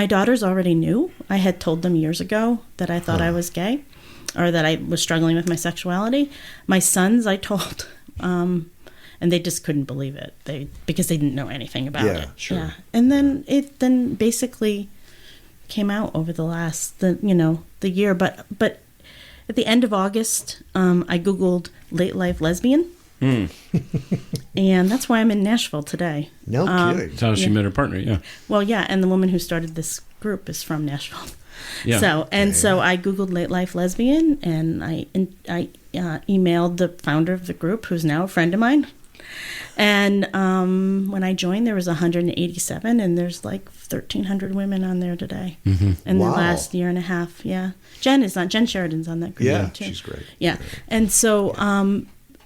daughters already knew. I had told them years ago that I thought I was gay, or that I was struggling with my sexuality. My sons, I told. And they just couldn't believe it. Because they didn't know anything about it. Sure. Yeah, and then it basically came out over the year, but at the end of August, I Googled late life lesbian, and that's why I'm in Nashville today. No kidding. That's how she met her partner, yeah. Well, yeah, and the woman who started this group is from Nashville. Yeah. So I Googled late life lesbian, and I emailed the founder of the group, who's now a friend of mine. And when I joined, there was 187, and there's like 1,300 women on there today. In the Wow. last year and a half. Yeah, Jen Sheridan's on that group. Yeah, now, too. she's great. Yeah, and so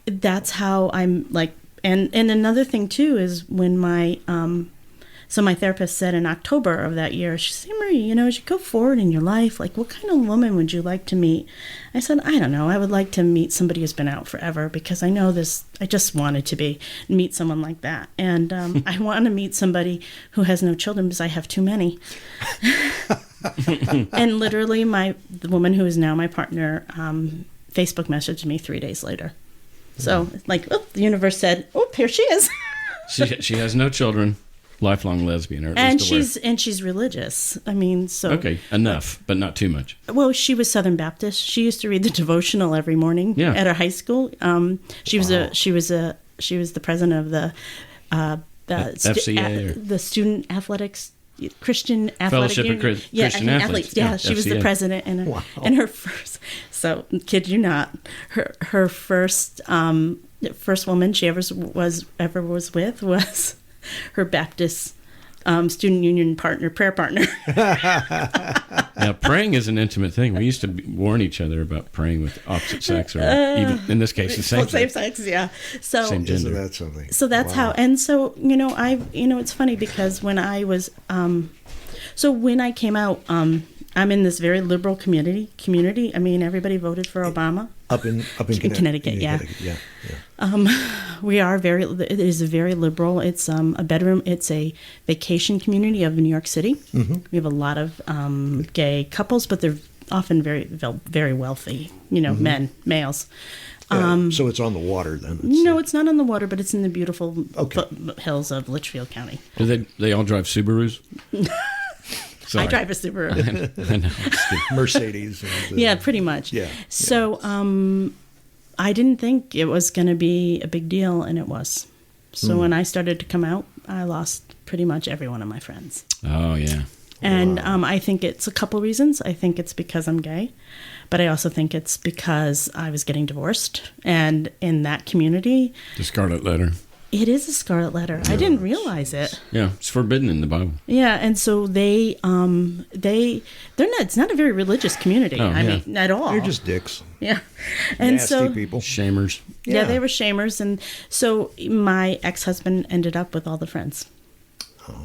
that's how I'm like. And another thing too is when my So my therapist said in October of that year, she said, Marie, you know, as you go forward in your life, like, what kind of woman would you like to meet? I said, I don't know. I would like to meet somebody who's been out forever, because I know this, I just wanted to meet someone like that. And I want to meet somebody who has no children, because I have too many. And literally the woman who is now my partner, Facebook messaged me 3 days later. So like, oh, the universe said, oh, here she is. She has no children, lifelong lesbian, or at And least aware. she's religious. I mean, so Okay, enough, but not too much. well, she was Southern Baptist. She used to read the devotional every morning Yeah. at her high school. She was the president of the FCA or- the student athletics. Christian Athletic Fellowship of Union. Christian I think Athletes. Yeah, Yeah, she was the FCA. president, and her first. So, kid you not, her first woman she ever was with was her Baptist student union prayer partner. Now, praying is an intimate thing. We used to warn each other about praying with opposite sex, or even in this case, the same Same sex. sex, yeah. So Same Isn't gender. that something? So that's how, and so, you know, it's funny because when I was, so when I came out, I'm in this very liberal community. I mean, everybody voted for Obama. Up in Connecticut, yeah. Yeah. We are it is a very liberal. It's it's a vacation community of New York City. Mm-hmm. We have a lot of gay couples, but they're often very, very wealthy, you know, males. So it's on the water then. No, it's not on the water, but it's in the beautiful Okay. hills of Litchfield County. Do they all drive Subarus? Sorry. I drive a Subaru. I know. It's good. Mercedes. And, Yeah, pretty much. Yeah, So I didn't think it was going to be a big deal, and it was. So when I started to come out, I lost pretty much every one of my friends. Oh, yeah. And I think it's a couple reasons. I think it's because I'm gay, but I also think it's because I was getting divorced. And in that community, The Scarlet Letter. it is a scarlet letter. I didn't realize it. Yeah, it's forbidden in the Bible. Yeah, and so they're not. It's not a very religious community. Oh, I yeah. mean, at all. They're just dicks. yeah, and Nasty so people. Shamers. yeah, they were shamers, and so my ex-husband ended up with all the friends.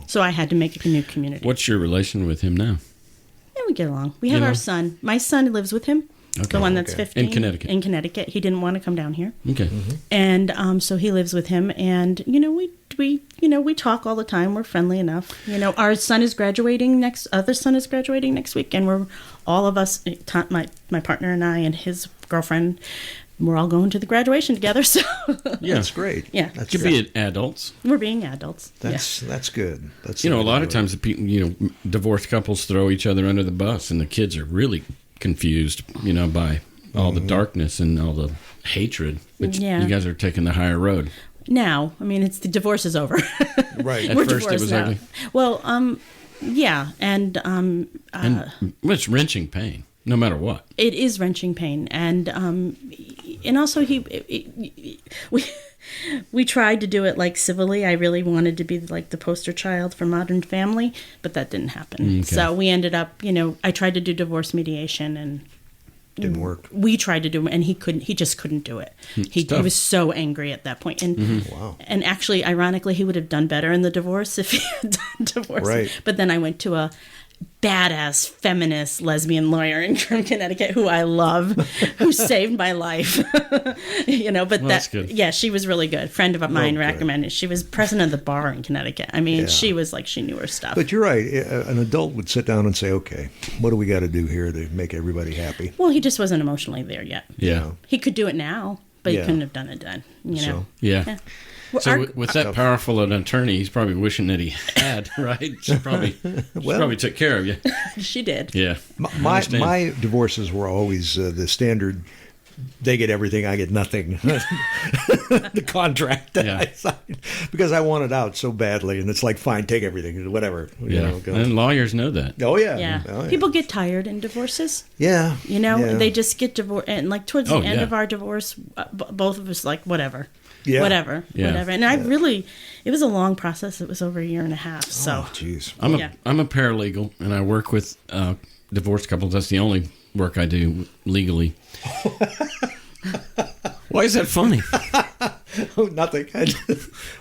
So I had to make a new community. What's your relation with him now? Yeah, we get along. We have know? our son. My son lives with him. Okay. The one that's Okay. 15. In Connecticut. In Connecticut. He didn't want to come down here. Okay. And so he lives with him, and we talk all the time. We're friendly enough. You know, our son is graduating other son is graduating next week, and we're all of us, my partner and I and his girlfriend, we're all going to the graduation together. So Yeah. That's great. Yeah. That's Could great. be adults. we're being adults. That's good. That's You know, the a way lot to of do it. times the people, divorced couples throw each other under the bus, and the kids are really confused, by all the darkness and all the hatred. But Yeah. you guys are taking the higher road. Now, I mean, the divorce is over. Right. At We're first it divorced was now. ugly. Well, yeah, and And it's wrenching pain, no matter what. it is wrenching pain, and also we tried to do it like civilly. I really wanted to be like the poster child for Modern Family, but that didn't happen. Okay. So we ended up, I tried to do divorce mediation, and Didn't work. we tried to do it, and he couldn't. He just couldn't do it. He tough. was so angry at that point. And Wow. and actually, ironically, he would have done better in the divorce if he had done divorce. Right. But then I went to a badass feminist lesbian lawyer from Connecticut who I love, who saved my life. But that's good. yeah, she was really good. Friend of mine good. recommended. She was president of the bar in Connecticut. I mean, Yeah. she was like, she knew her stuff. But you're right. An adult would sit down and say, okay, what do we got to do here to make everybody happy? Well, he just wasn't emotionally there yet. Yeah. He could do it now, but Yeah. he couldn't have done it then. So- Yeah. Yeah. Well, So our- with that powerful an attorney, he's probably wishing that he had, right? She probably took care of you. she did. Yeah. My divorces were always the standard. They get everything, I get nothing. The contract that Yeah. I signed because I wanted out so badly, and it's like, fine, take everything, whatever. Yeah. Go. And lawyers know that. Oh yeah, Yeah. Oh, yeah. People get tired in divorces. Yeah, yeah. They just get divorced. And like towards the Oh, end yeah. of our divorce, both of us like, whatever. Yeah. Whatever. Yeah. Whatever. And it was a long process. It was over a year and a half. So Oh, jeez. I'm a paralegal, and I work with divorced couples. That's the only work I do legally. Why is that funny? No, nothing.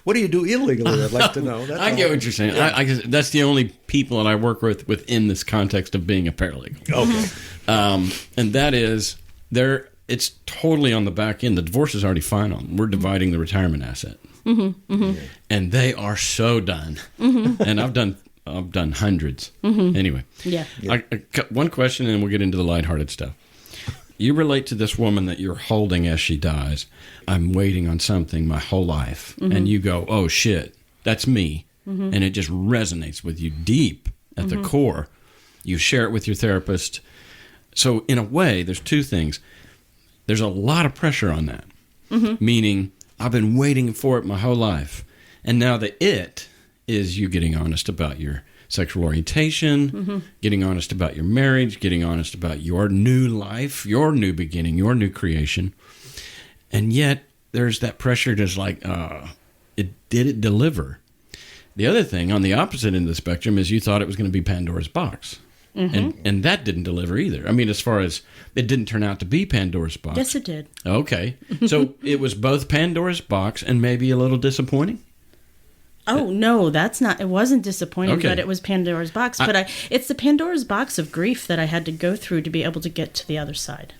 What do you do illegally? I'd like to know. That's I get all. what you're saying. I guess that's the only people that I work with within this context of being a paralegal. Okay. And that is, it's totally on the back end. The divorce is already final. We're dividing the retirement asset. And they are so done. And I've done hundreds. Anyway. Yeah. One question, and then we'll get into the lighthearted stuff. You relate to this woman that you're holding as she dies. I'm waiting on something my whole life. And you go, oh, shit, that's me. And it just resonates with you deep at the core. You share it with your therapist. So in a way, there's two things. There's a lot of pressure on that. Meaning, I've been waiting for it my whole life. And now the it is you getting honest about your sexual orientation, getting honest about your marriage, getting honest about your new life, your new beginning, your new creation. And yet there's that pressure just like, did it deliver? The other thing on the opposite end of the spectrum is you thought it was going to be Pandora's box. And that didn't deliver either. I mean, as far as it didn't turn out to be Pandora's box. Yes, it did. Okay. So it was both Pandora's box and maybe a little disappointing? Oh, no, that's not. It wasn't disappointing, Okay. but it was Pandora's box. But it's the Pandora's box of grief that I had to go through to be able to get to the other side.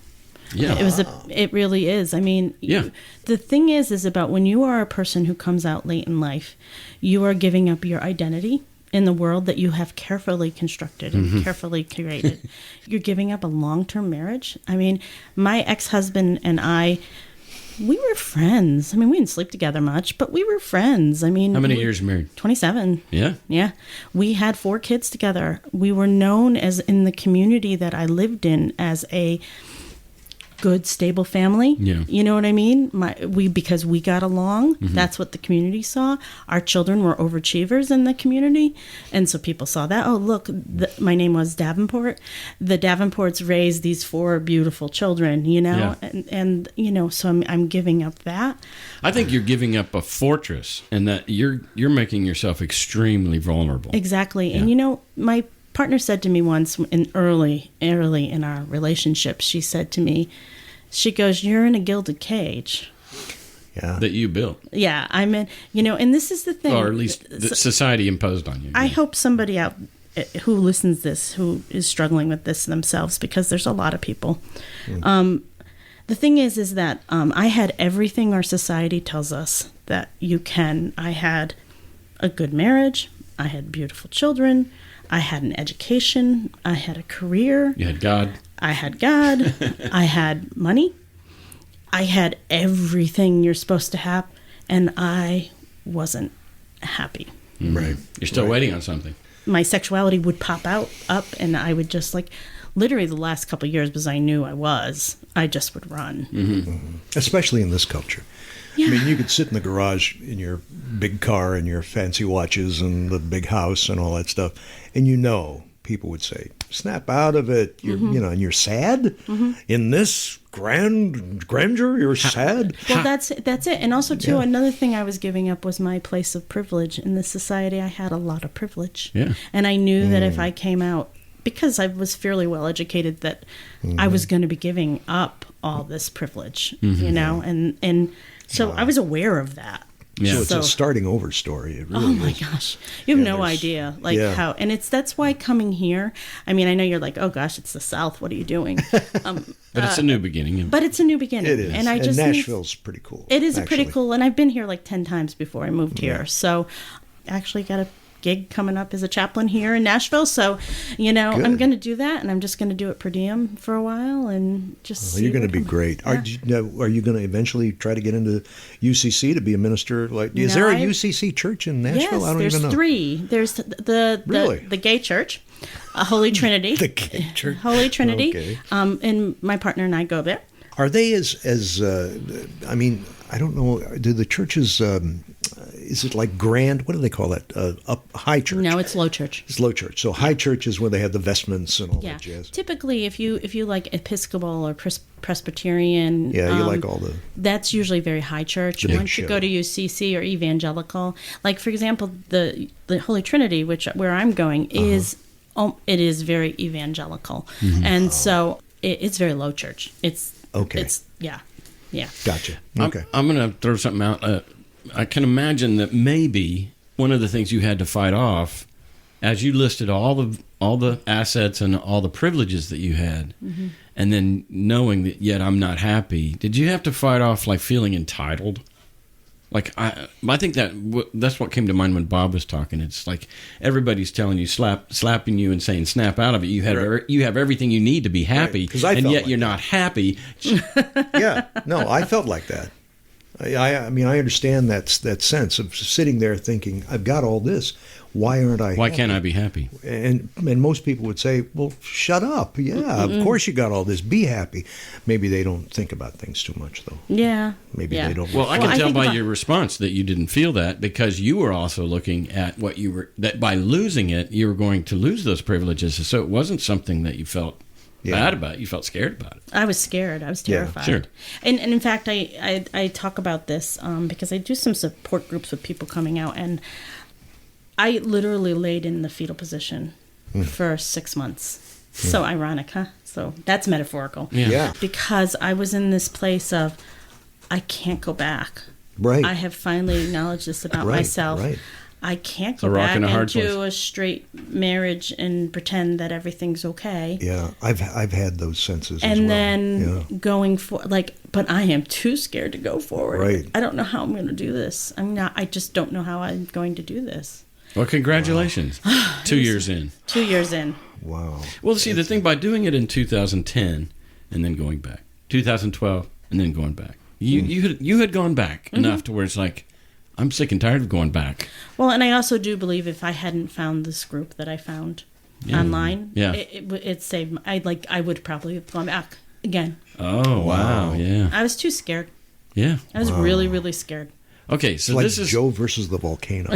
Yeah. It really is. I mean, Yeah. the thing is about when you are a person who comes out late in life, you are giving up your identity in the world that you have carefully constructed and carefully curated. You're giving up a long-term marriage. I mean, my ex-husband and I, we were friends. I mean, we didn't sleep together much, but we were friends. I mean, How many years married? 27. Yeah. Yeah. We had 4 kids together. We were known as in the community that I lived in as a good, stable family. Yeah. You know what I mean? Because we got along. That's what the community saw. Our children were overachievers in the community. And so people saw that. Oh, look, my name was Davenport. The Davenports raised these 4 beautiful children, you know? Yeah. And you know, so I'm giving up that. I think you're giving up a fortress and that you're making yourself extremely vulnerable. Exactly. And you know, my partner said to me once early in our relationship, she said to me, she goes, "You're in a gilded cage." Yeah. That you built. Yeah, I'm in, you know, and this is the thing. Or at least that society imposed on you. I hope somebody out who listens to this, who is struggling with this themselves, because there's a lot of people. The thing is that I had everything our society tells us that you can. I had a good marriage. I had beautiful children. I had an education. I had a career. You had God. I had God. I had money. I had everything you're supposed to have, and I wasn't happy. Right. You're still waiting on something. My sexuality would pop up, and I would just literally the last couple of years, because I knew I just would run. Especially in this culture. Yeah. I mean, you could sit in the garage in your big car and your fancy watches and the big house and all that stuff, and people would say, "Snap out of it." You're, and you're sad in this grandeur. You're sad. Well, that's it. And also, too, another thing I was giving up was my place of privilege in this society. I had a lot of privilege, and I knew that if I came out, because I was fairly well educated, that I was going to be giving up all this privilege, you know, and so I was aware of that. Yeah. So it's a starting over story. It really Oh my is. gosh, you have no idea how, and that's why coming here. I mean, I know you're like, oh gosh, it's the South. What are you doing? But it's a new beginning. But it's a new beginning. It is. And I just Nashville's pretty cool. It is actually. pretty cool, and I've been here like 10 times before I moved here. So, actually got a gig coming up as a chaplain here in Nashville. So, Good. I'm going to do that, and I'm just going to do it per diem for a while, and just. Well, you're going to be great. Yeah. Are you going to eventually try to get into UCC to be a minister? Is there a UCC church in Nashville? Yes, I don't there's even know. 3. There's the gay church, Holy Trinity. The gay church. Holy Trinity. Okay. And my partner and I go there. Are they as I mean, I don't know. Do the churches? Is it like grand? What do they call that? High church? No, it's low church. It's low church. So high church is where they have the vestments and all Yeah. that jazz. Typically, if you like Episcopal or Presbyterian, Yeah, you like all the. that's usually very high church. big Once you show. go to UCC or evangelical, like for example, the Holy Trinity, where I'm going, is it is very evangelical, and so it's very low church. It's Okay. It's Yeah. Gotcha. Okay. I'm going to throw something out. I can imagine that maybe one of the things you had to fight off, as you listed all the assets and all the privileges that you had, and then knowing that yet I'm not happy, did you have to fight off like feeling entitled? Like I think that's what came to mind when Bob was talking. It's like everybody's telling you, slapping you and saying, "Snap out of it." You have everything you need to be happy, Right, 'cause I and felt yet like you're that. not happy. Yeah, no, I felt like that. I mean, I understand that sense of sitting there thinking, I've got all this. Why aren't I Why happy? can't I be happy? And most people would say, well, shut up. Yeah, of course you got all this. Be happy. Maybe they don't think about things too much, though. Yeah. Maybe yeah. they don't. Well, I Well, can I tell think by about- your response that you didn't feel that because you were also looking at what you were, that by losing it, you were going to lose those privileges. So it wasn't something that you felt bad about. You felt scared about it. I was scared. I was Yeah, terrified. sure. And in fact, I talk about this because I do some support groups with people coming out, and I literally laid in the fetal position for 6 months. So ironic, huh? So that's metaphorical. Yeah. Because I was in this place of, I can't go back. Right. I have finally acknowledged this about Right, myself. right. I can't a go rock back and a hard into place. a straight marriage and pretend that everything's okay. Yeah, I've had those senses as well. And then Yeah. going for but I am too scared to go forward. Right. I don't know how I'm going to do this. I just don't know how I'm going to do this. Well, congratulations. 2 years in. 2 years in. Wow. Well, see, the thing by doing it in 2010 and then going back, 2012 and then going back, you had gone back enough to where it's like, I'm sick and tired of going back. Well, and I also do believe if I hadn't found this group that I found online, it saved. I would probably have gone back again. Oh, wow. Yeah. I was too scared. Yeah. I was really, really scared. Okay, so Like this is Joe versus the volcano.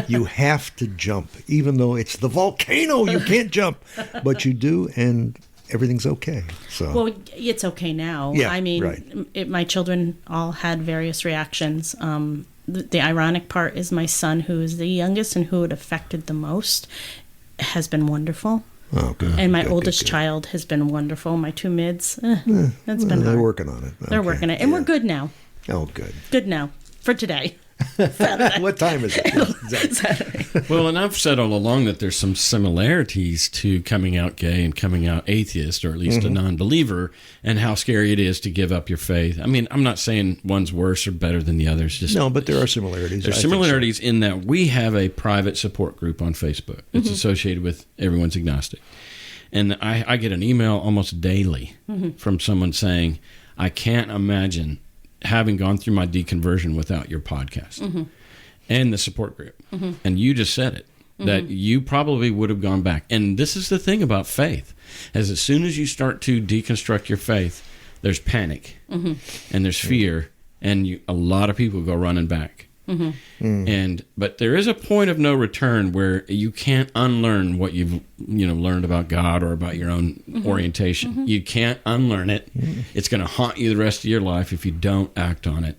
You have to jump, even though it's the volcano. You can't jump, but you do, and everything's okay. So Well, it's okay now. Yeah, I mean, right. my children all had various reactions. The ironic part is my son, who is the youngest and who it affected the most, has been wonderful. oh, good. And my Good, oldest good, good. child has been wonderful. My two mids, it's been They're hard. working on it. They're Okay. working it. And we're good now. Oh, good. Good now. For today. What time is it? Exactly. Saturday. well, and I've said all along that there's some similarities to coming out gay and coming out atheist, or at least a non-believer, and how scary it is to give up your faith. I mean, I'm not saying one's worse or better than the others. Just No, but there are similarities. There's I think so. similarities in that we have a private support group on Facebook. It's associated with Everyone's Agnostic. And I get an email almost daily from someone saying, I can't imagine having gone through my deconversion without your podcast and the support group. And you just said it, that you probably would have gone back. And this is the thing about faith, as soon as you start to deconstruct your faith, there's panic and there's fear, and a lot of people go running back. But there is a point of no return where you can't unlearn what you've learned about God or about your own orientation. You can't unlearn it. It's going to haunt you the rest of your life if you don't act on it.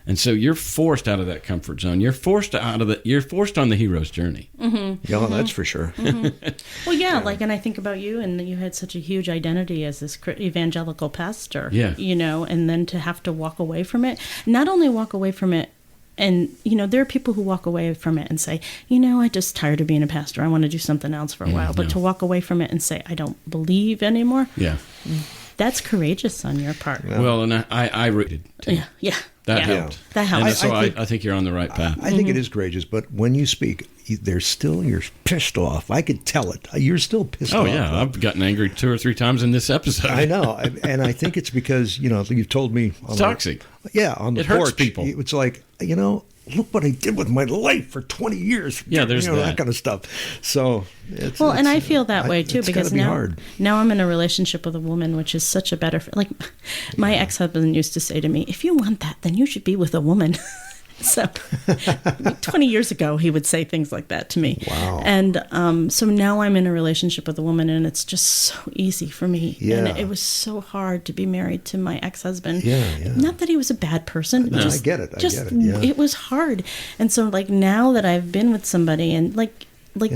And so you're forced out of that comfort zone. You're forced on the hero's journey. Yeah, that's for sure. Well, yeah, and I think about you, and you had such a huge identity as this evangelical pastor. Yeah. And then to have to walk away from it. Not only walk away from it, and, there are people who walk away from it and say, I just tired of being a pastor. I want to do something else for a while. But to walk away from it and say, I don't believe anymore, Yeah. that's courageous on your part. Well, and I rooted too. Yeah. That yeah. helped. That helps. And so I think- I think you're on the right path. I think it is courageous, but when you speak, you're pissed off. I could tell it. You're still pissed off. Oh, yeah. I've gotten angry 2 or 3 times in this episode. I know, and I think it's because you've told me It's toxic. on the It hurts porch, people. It's like look what I did with my life for 20 years. Yeah, there's that that. kind of stuff. So it's And I feel that way too, it's because gotta be now hard. I'm in a relationship with a woman, which is such a better. My ex-husband used to say to me, "If you want that, then you should be with a woman." So, 20 years ago, he would say things like that to me. Wow. And so now I'm in a relationship with a woman, and it's just so easy for me. Yeah. And it was so hard to be married to my ex-husband. Yeah. Not that he was a bad person. No, I get it. Yeah. It was hard. And so now that I've been with somebody and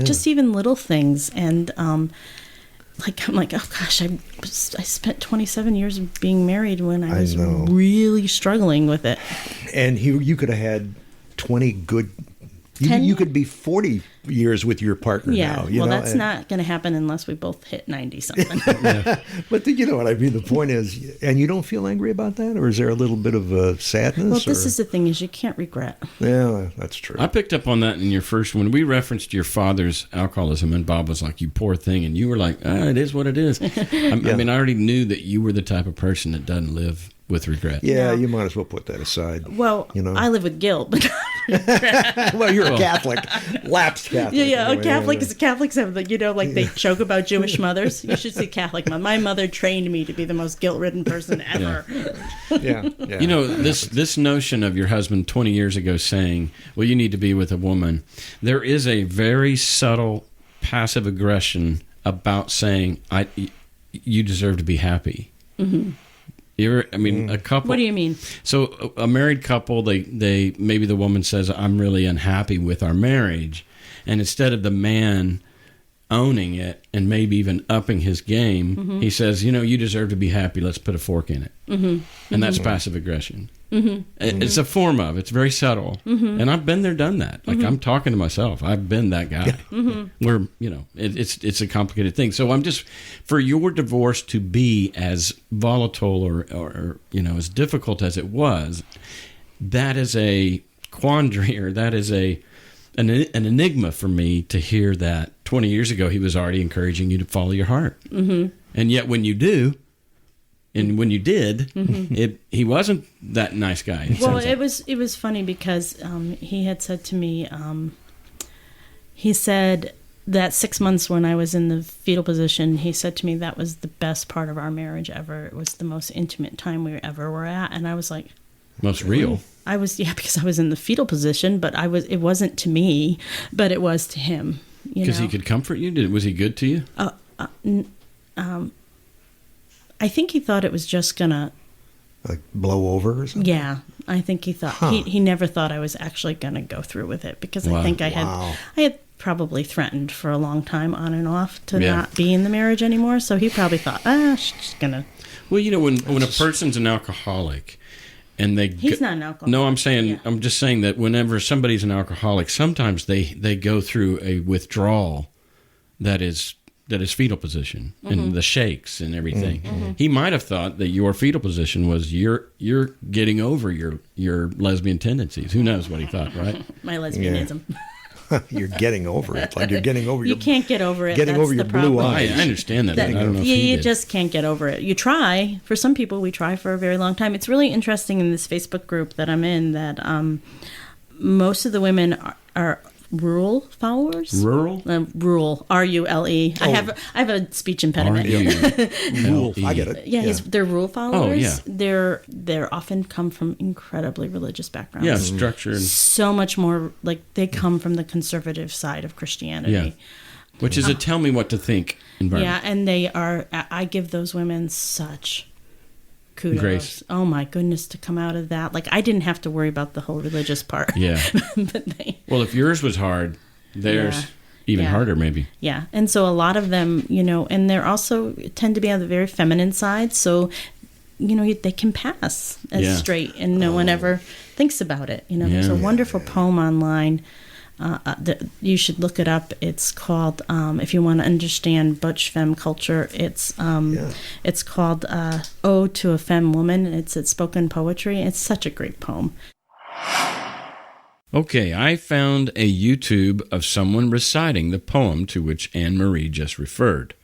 just even little things and I'm like, oh gosh, I spent 27 years being married when I was know. really struggling with it. And you could have had 20 good. You could be 40 years with your partner now. Well, that's not going to happen unless we both hit 90-something. But you know what I mean? The point is, and you don't feel angry about that? Or is there a little bit of sadness? Well, this is the thing, is you can't regret. Yeah, that's true. I picked up on that in your first, when we referenced your father's alcoholism, and Bob was like, you poor thing. And you were like, it is what it is. I mean, I already knew that you were the type of person that doesn't live with regret. Yeah, No. you might as well put that aside. Well, you know? I live with guilt. But Well, you're a Catholic, lapsed Catholic. yeah. Anyway, Catholics have the, they joke about Jewish mothers. You should see Catholic mom. My mother trained me to be the most guilt-ridden person ever. Yeah. You know, this notion of your husband 20 years ago saying, well, you need to be with a woman, there is a very subtle passive aggression about saying, you deserve to be happy. Mm-hmm. A couple. What do you mean? So a married couple, they maybe the woman says, I'm really unhappy with our marriage. And instead of the man owning it and maybe even upping his game, he says, you deserve to be happy. Let's put a fork in it. Mm-hmm. And that's passive aggression. Mm-hmm. It's a form of, it's very subtle. Mm-hmm. And I've been there, done that. Like I'm talking to myself. I've been that guy. Where, it's a complicated thing. So I'm just, for your divorce to be as volatile or as difficult as it was, that is a quandary, or that is an enigma for me to hear that 20 years ago he was already encouraging you to follow your heart. Mm-hmm. And yet when you do, and when you did, he wasn't that nice guy. Well, it was funny because he had said to me, he said that 6 months when I was in the fetal position, he said to me that was the best part of our marriage ever. It was the most intimate time we ever were at. And I was like... Most real. I was, because I was in the fetal position, but it wasn't to me, but it was to him. Because he could comfort you? Was he good to you? I think he thought it was just gonna like blow over or something. Yeah, I think he thought he never thought I was actually gonna go through with it, because I think I had probably threatened for a long time on and off to not be in the marriage anymore. So he probably thought, she's gonna. Well, when a person's an alcoholic, and he's not an alcoholic. No, I'm saying I'm just saying that whenever somebody's an alcoholic, sometimes they go through a withdrawal that is fetal position and the shakes and everything. Mm-hmm. He might have thought that your fetal position was you're getting over your lesbian tendencies. Who knows what he thought, right? My lesbianism. You're getting over it. Like you're getting over you can't get over it. Getting That's over your the blue problem. eyes. I understand that. I don't know if you did. just can't get over it. You try. For some people, we try for a very long time. It's really interesting in this Facebook group that I'm in that most of the women are rural followers. Rural? Rural. R-U-L-E. Oh. I have a speech impediment. Rule. I get it. Yeah, they're rule followers. Oh, yeah. They're often come from incredibly religious backgrounds. Yeah, structured. So much more, like they come from the conservative side of Christianity. Yeah. Which is a tell me what to think environment. Yeah, and they are, I give those women such kudos. Grace. Oh my goodness, to come out of that. Like I didn't have to worry about the whole religious part. Yeah. But Well, if yours was hard, theirs even harder maybe. Yeah. And so a lot of them, and they're also tend to be on the very feminine side. So, they can pass as straight and no one ever thinks about it. There's a wonderful poem online. You should look it up. It's called, if you want to understand butch femme culture, it's called Ode to a Femme Woman. It's spoken poetry. It's such a great poem. Okay, I found a YouTube of someone reciting the poem to which Anne Marie just referred.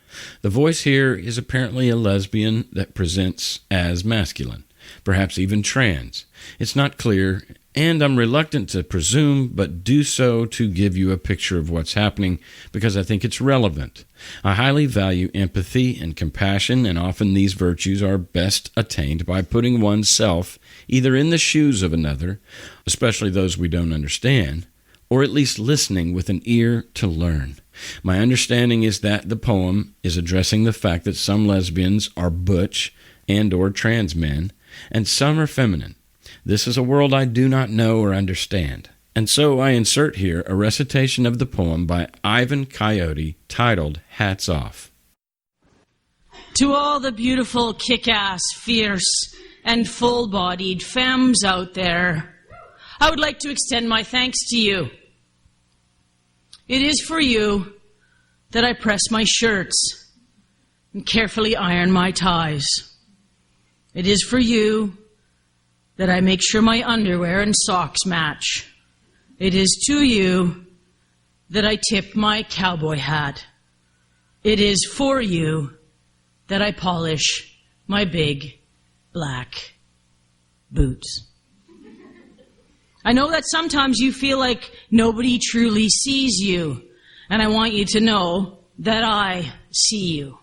The voice here is apparently a lesbian that presents as masculine, perhaps even trans. It's not clear, and I'm reluctant to presume, but do so to give you a picture of what's happening because I think it's relevant. I highly value empathy and compassion, and often these virtues are best attained by putting oneself either in the shoes of another, especially those we don't understand, or at least listening with an ear to learn. My understanding is that the poem is addressing the fact that some lesbians are butch and or trans men, and some are feminine. This is a world I do not know or understand. And so I insert here a recitation of the poem by Ivan Coyote titled Hats Off. To all the beautiful, kick-ass, fierce, and full-bodied femmes out there, I would like to extend my thanks to you. It is for you that I press my shirts and carefully iron my ties. It is for you that I make sure my underwear and socks match. It is to you that I tip my cowboy hat. It is for you that I polish my big black boots. I know that sometimes you feel like nobody truly sees you, and I want you to know that I see you.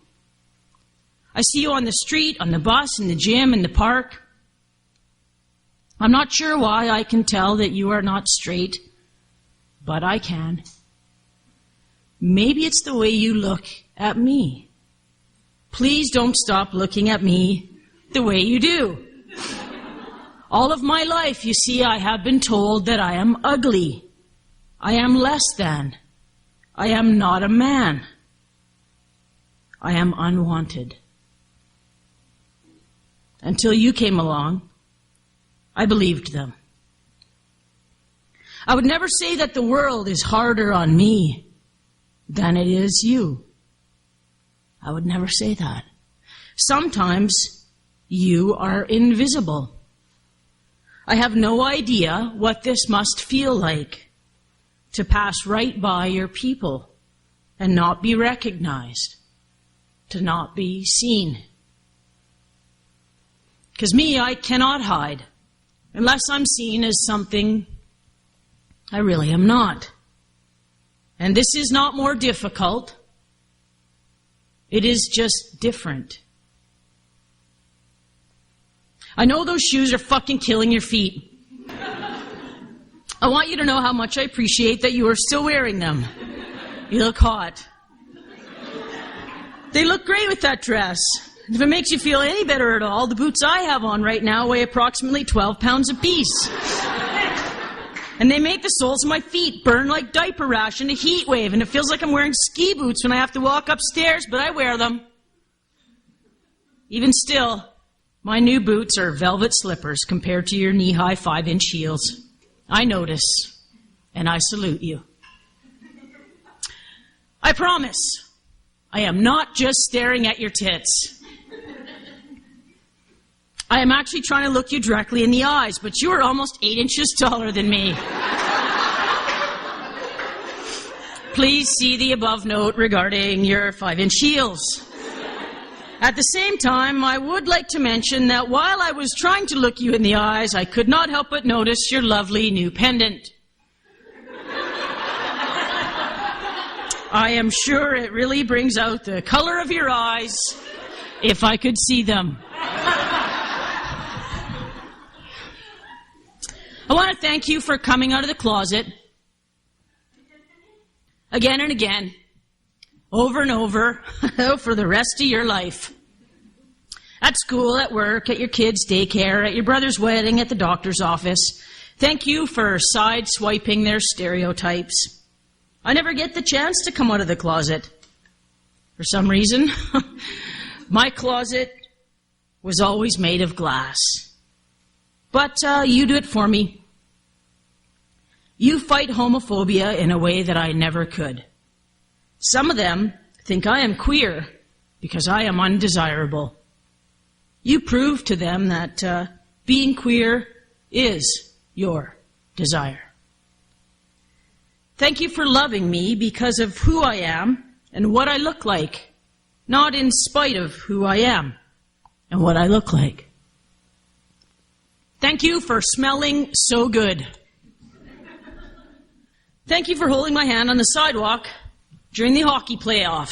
I see you on the street, on the bus, in the gym, in the park. I'm not sure why I can tell that you are not straight, but I can. Maybe it's the way you look at me. Please don't stop looking at me the way you do. All of my life, you see, I have been told that I am ugly. I am less than. I am not a man. I am unwanted. Until you came along, I believed them. I would never say that the world is harder on me than it is you. I would never say that. Sometimes you are invisible. I have no idea what this must feel like, to pass right by your people and not be recognized, to not be seen. Because me, I cannot hide unless I'm seen as something I really am not. And this is not more difficult. It is just different. I know those shoes are fucking killing your feet. I want you to know how much I appreciate that you are still wearing them. You look hot. They look great with that dress. If it makes you feel any better at all, the boots I have on right now weigh approximately 12 pounds apiece. And they make the soles of my feet burn like diaper rash in a heat wave, and it feels like I'm wearing ski boots when I have to walk upstairs, but I wear them. Even still, my new boots are velvet slippers compared to your knee-high 5-inch heels. I notice, and I salute you. I promise, I am not just staring at your tits. I am actually trying to look you directly in the eyes, but you are almost 8 inches taller than me. Please see the above note regarding your 5-inch heels. At the same time, I would like to mention that while I was trying to look you in the eyes, I could not help but notice your lovely new pendant. I am sure it really brings out the color of your eyes, if I could see them. I want to thank you for coming out of the closet again and again, over and over, for the rest of your life. At school, at work, at your kids' daycare, at your brother's wedding, at the doctor's office. Thank you for side-swiping their stereotypes. I never get the chance to come out of the closet. For some reason, my closet was always made of glass. But you do it for me. You fight homophobia in a way that I never could. Some of them think I am queer because I am undesirable. You prove to them that being queer is your desire. Thank you for loving me because of who I am and what I look like, not in spite of who I am and what I look like. Thank you for smelling so good. Thank you for holding my hand on the sidewalk during the hockey playoffs.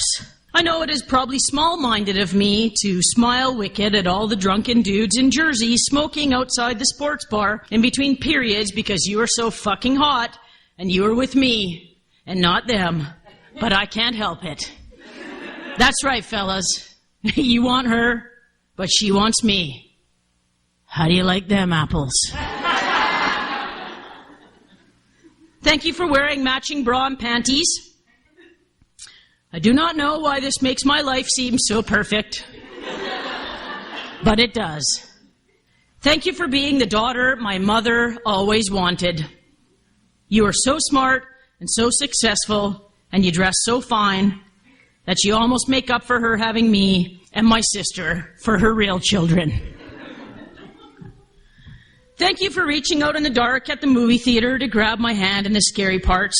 I know it is probably small-minded of me to smile wicked at all the drunken dudes in Jersey smoking outside the sports bar in between periods because you are so fucking hot and you are with me and not them. But I can't help it. That's right, fellas. You want her, but she wants me. How do you like them apples? Thank you for wearing matching bra and panties. I do not know why this makes my life seem so perfect. But it does. Thank you for being the daughter my mother always wanted. You are so smart and so successful, and you dress so fine that you almost make up for her having me and my sister for her real children. Thank you for reaching out in the dark at the movie theater to grab my hand in the scary parts.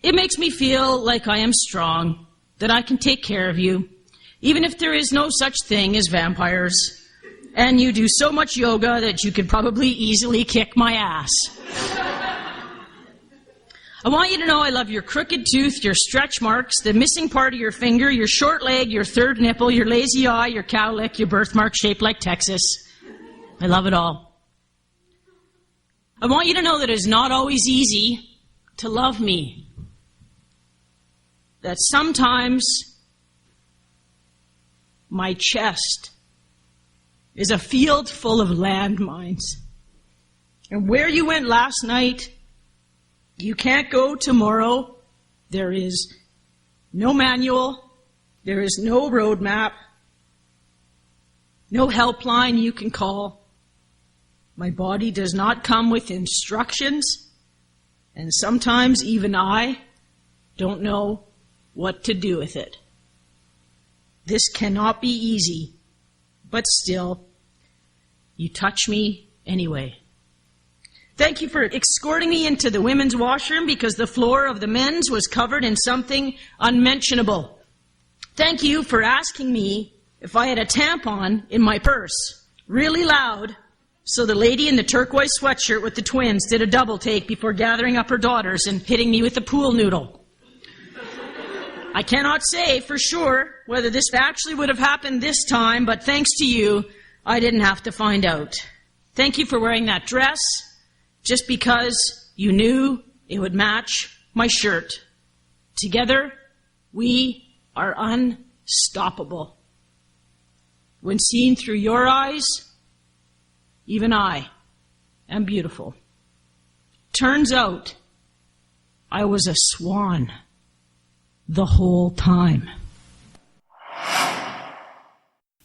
It makes me feel like I am strong, that I can take care of you, even if there is no such thing as vampires. And you do so much yoga that you could probably easily kick my ass. I want you to know I love your crooked tooth, your stretch marks, the missing part of your finger, your short leg, your third nipple, your lazy eye, your cow lick, your birthmark shaped like Texas. I love it all. I want you to know that it is not always easy to love me. That sometimes my chest is a field full of landmines. And where you went last night, you can't go tomorrow. There is no manual. There is no roadmap. No helpline you can call. My body does not come with instructions. And sometimes even I don't know what to do with it. This cannot be easy, but still, you touch me anyway. Thank you for escorting me into the women's washroom because the floor of the men's was covered in something unmentionable. Thank you for asking me if I had a tampon in my purse, really loud, so the lady in the turquoise sweatshirt with the twins did a double take before gathering up her daughters and hitting me with a pool noodle. I cannot say for sure whether this actually would have happened this time, but thanks to you, I didn't have to find out. Thank you for wearing that dress, just because you knew it would match my shirt. Together, we are unstoppable. When seen through your eyes, even I am beautiful. Turns out, I was a swan the whole time.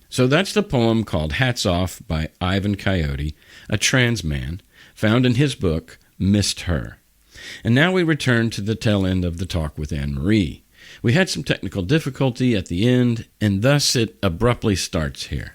So that's the poem called Hats Off by Ivan Coyote, a trans man, found in his book, Missed Her. And now we return to the tail end of the talk with Anne Marie. We had some technical difficulty at the end, and thus it abruptly starts here.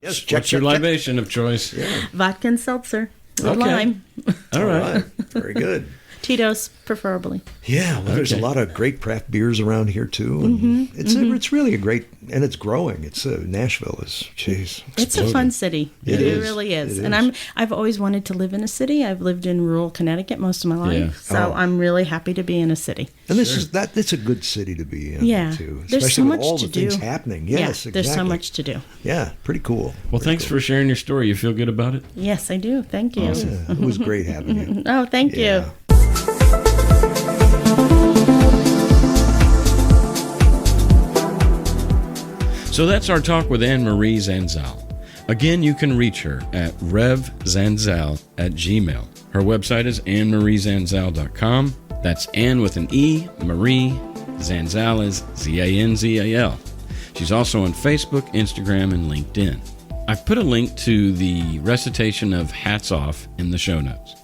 Yes, What's your libation of choice? Yeah. Vodka and seltzer with Okay. lime. All right. Very good. Tito's, preferably. Yeah, well, there's a Okay. lot of great craft beers around here too. And it's really a great, and it's growing. It's Nashville is, jeez, It's a fun city. It It is. really is. It And is. I've always wanted to live in a city. I've lived in rural Connecticut most of my life. Yeah. So I'm really happy to be in a city. And it's a good city to be in Yeah. too, There's especially so with much all to the things do. happening. Yes, Yeah, exactly. there's so much to do. Yeah, pretty cool. Well, thanks for sharing your story. You feel good about it? Yes, I do. Thank you. Yeah, it was great having you. Oh, thank Yeah. you. So that's our talk with Anne Marie Zanzal. Again, you can reach her at revzanzal@gmail. Her website is annemariezanzal.com. That's Anne with an E, Marie, Zanzal is Zanzal. She's also on Facebook, Instagram, and LinkedIn. I've put a link to the recitation of Hats Off in the show notes.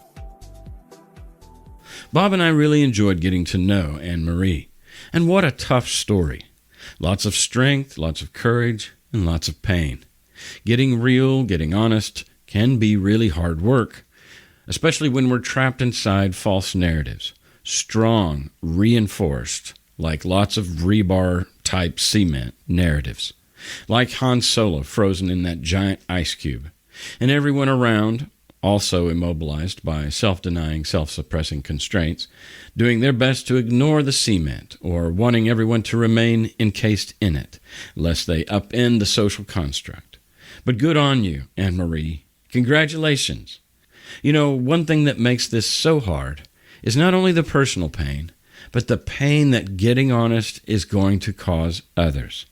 Bob and I really enjoyed getting to know Anne Marie. And what a tough story. Lots of strength, lots of courage, and lots of pain. Getting real, getting honest, can be really hard work, especially when we're trapped inside false narratives. Strong, reinforced, like lots of rebar-type cement narratives. Like Han Solo frozen in that giant ice cube. And everyone around, also immobilized by self-denying, self-suppressing constraints, doing their best to ignore the cement or wanting everyone to remain encased in it, lest they upend the social construct. But good on you, Anne Marie. Congratulations. You know, one thing that makes this so hard is not only the personal pain, but the pain that getting honest is going to cause others,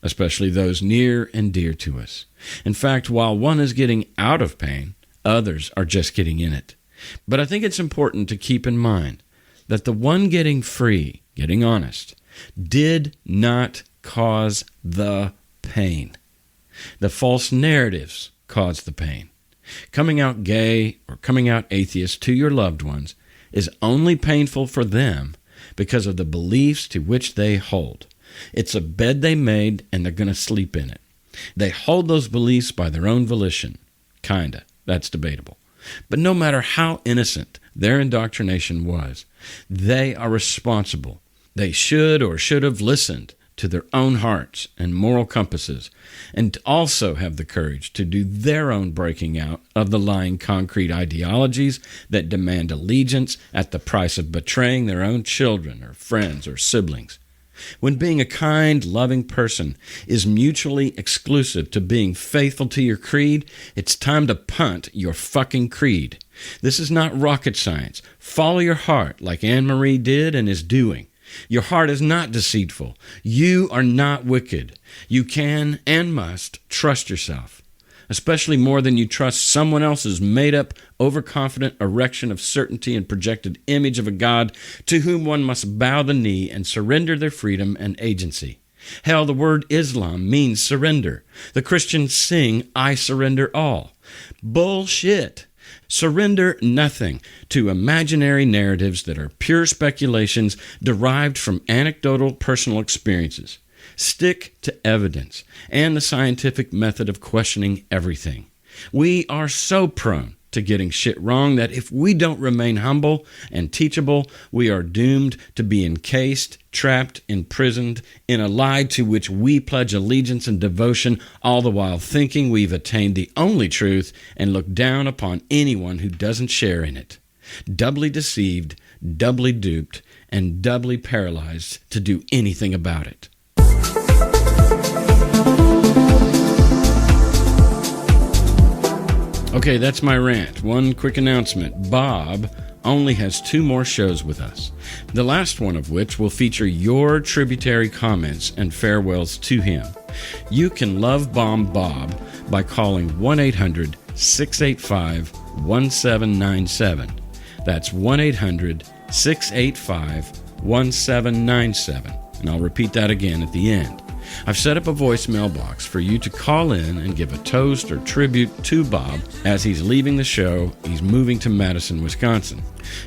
especially those near and dear to us. In fact, while one is getting out of pain, others are just getting in it. But I think it's important to keep in mind that the one getting free, getting honest, did not cause the pain. The false narratives cause the pain. Coming out gay or coming out atheist to your loved ones is only painful for them because of the beliefs to which they hold. It's a bed they made, and they're going to sleep in it. They hold those beliefs by their own volition. Kinda. That's debatable. But no matter how innocent their indoctrination was, they are responsible. They should or should have listened to their own hearts and moral compasses, and also have the courage to do their own breaking out of the lying concrete ideologies that demand allegiance at the price of betraying their own children or friends or siblings. When being a kind, loving person is mutually exclusive to being faithful to your creed, it's time to punt your fucking creed. This is not rocket science. Follow your heart like Anne-Marie did and is doing. Your heart is not deceitful. You are not wicked. You can and must trust yourself, especially more than you trust someone else's made-up, overconfident erection of certainty and projected image of a God to whom one must bow the knee and surrender their freedom and agency. Hell, the word Islam means surrender. The Christians sing, I surrender all. Bullshit. Surrender nothing to imaginary narratives that are pure speculations derived from anecdotal personal experiences. Stick to evidence and the scientific method of questioning everything. We are so prone to getting shit wrong that if we don't remain humble and teachable, we are doomed to be encased, trapped, imprisoned in a lie to which we pledge allegiance and devotion, all the while thinking we've attained the only truth and look down upon anyone who doesn't share in it. Doubly deceived, doubly duped, and doubly paralyzed to do anything about it. Okay, that's my rant. One quick announcement. Bob only has 2 more shows with us, the last one of which will feature your tributary comments and farewells to him. You can love bomb Bob by calling 1-800-685-1797. That's 1-800-685-1797. And I'll repeat that again at the end. I've set up a voicemail box for you to call in and give a toast or tribute to Bob as he's leaving the show. He's moving to Madison, Wisconsin.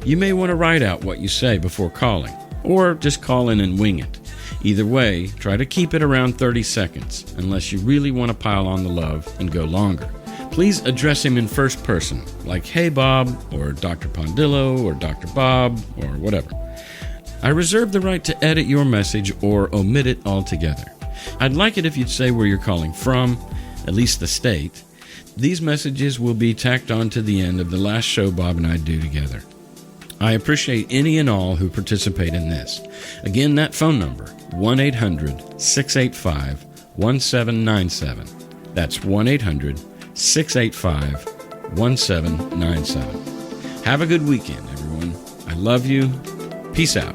You may want to write out what you say before calling, or just call in and wing it. Either way, try to keep it around 30 seconds, unless you really want to pile on the love and go longer. Please address him in first person, like, hey Bob, or Dr. Pondillo, or Dr. Bob, or whatever. I reserve the right to edit your message or omit it altogether. I'd like it if you'd say where you're calling from, at least the state. These messages will be tacked on to the end of the last show Bob and I do together. I appreciate any and all who participate in this. Again, that phone number, 1-800-685-1797. That's 1-800-685-1797. Have a good weekend, everyone. I love you. Peace out.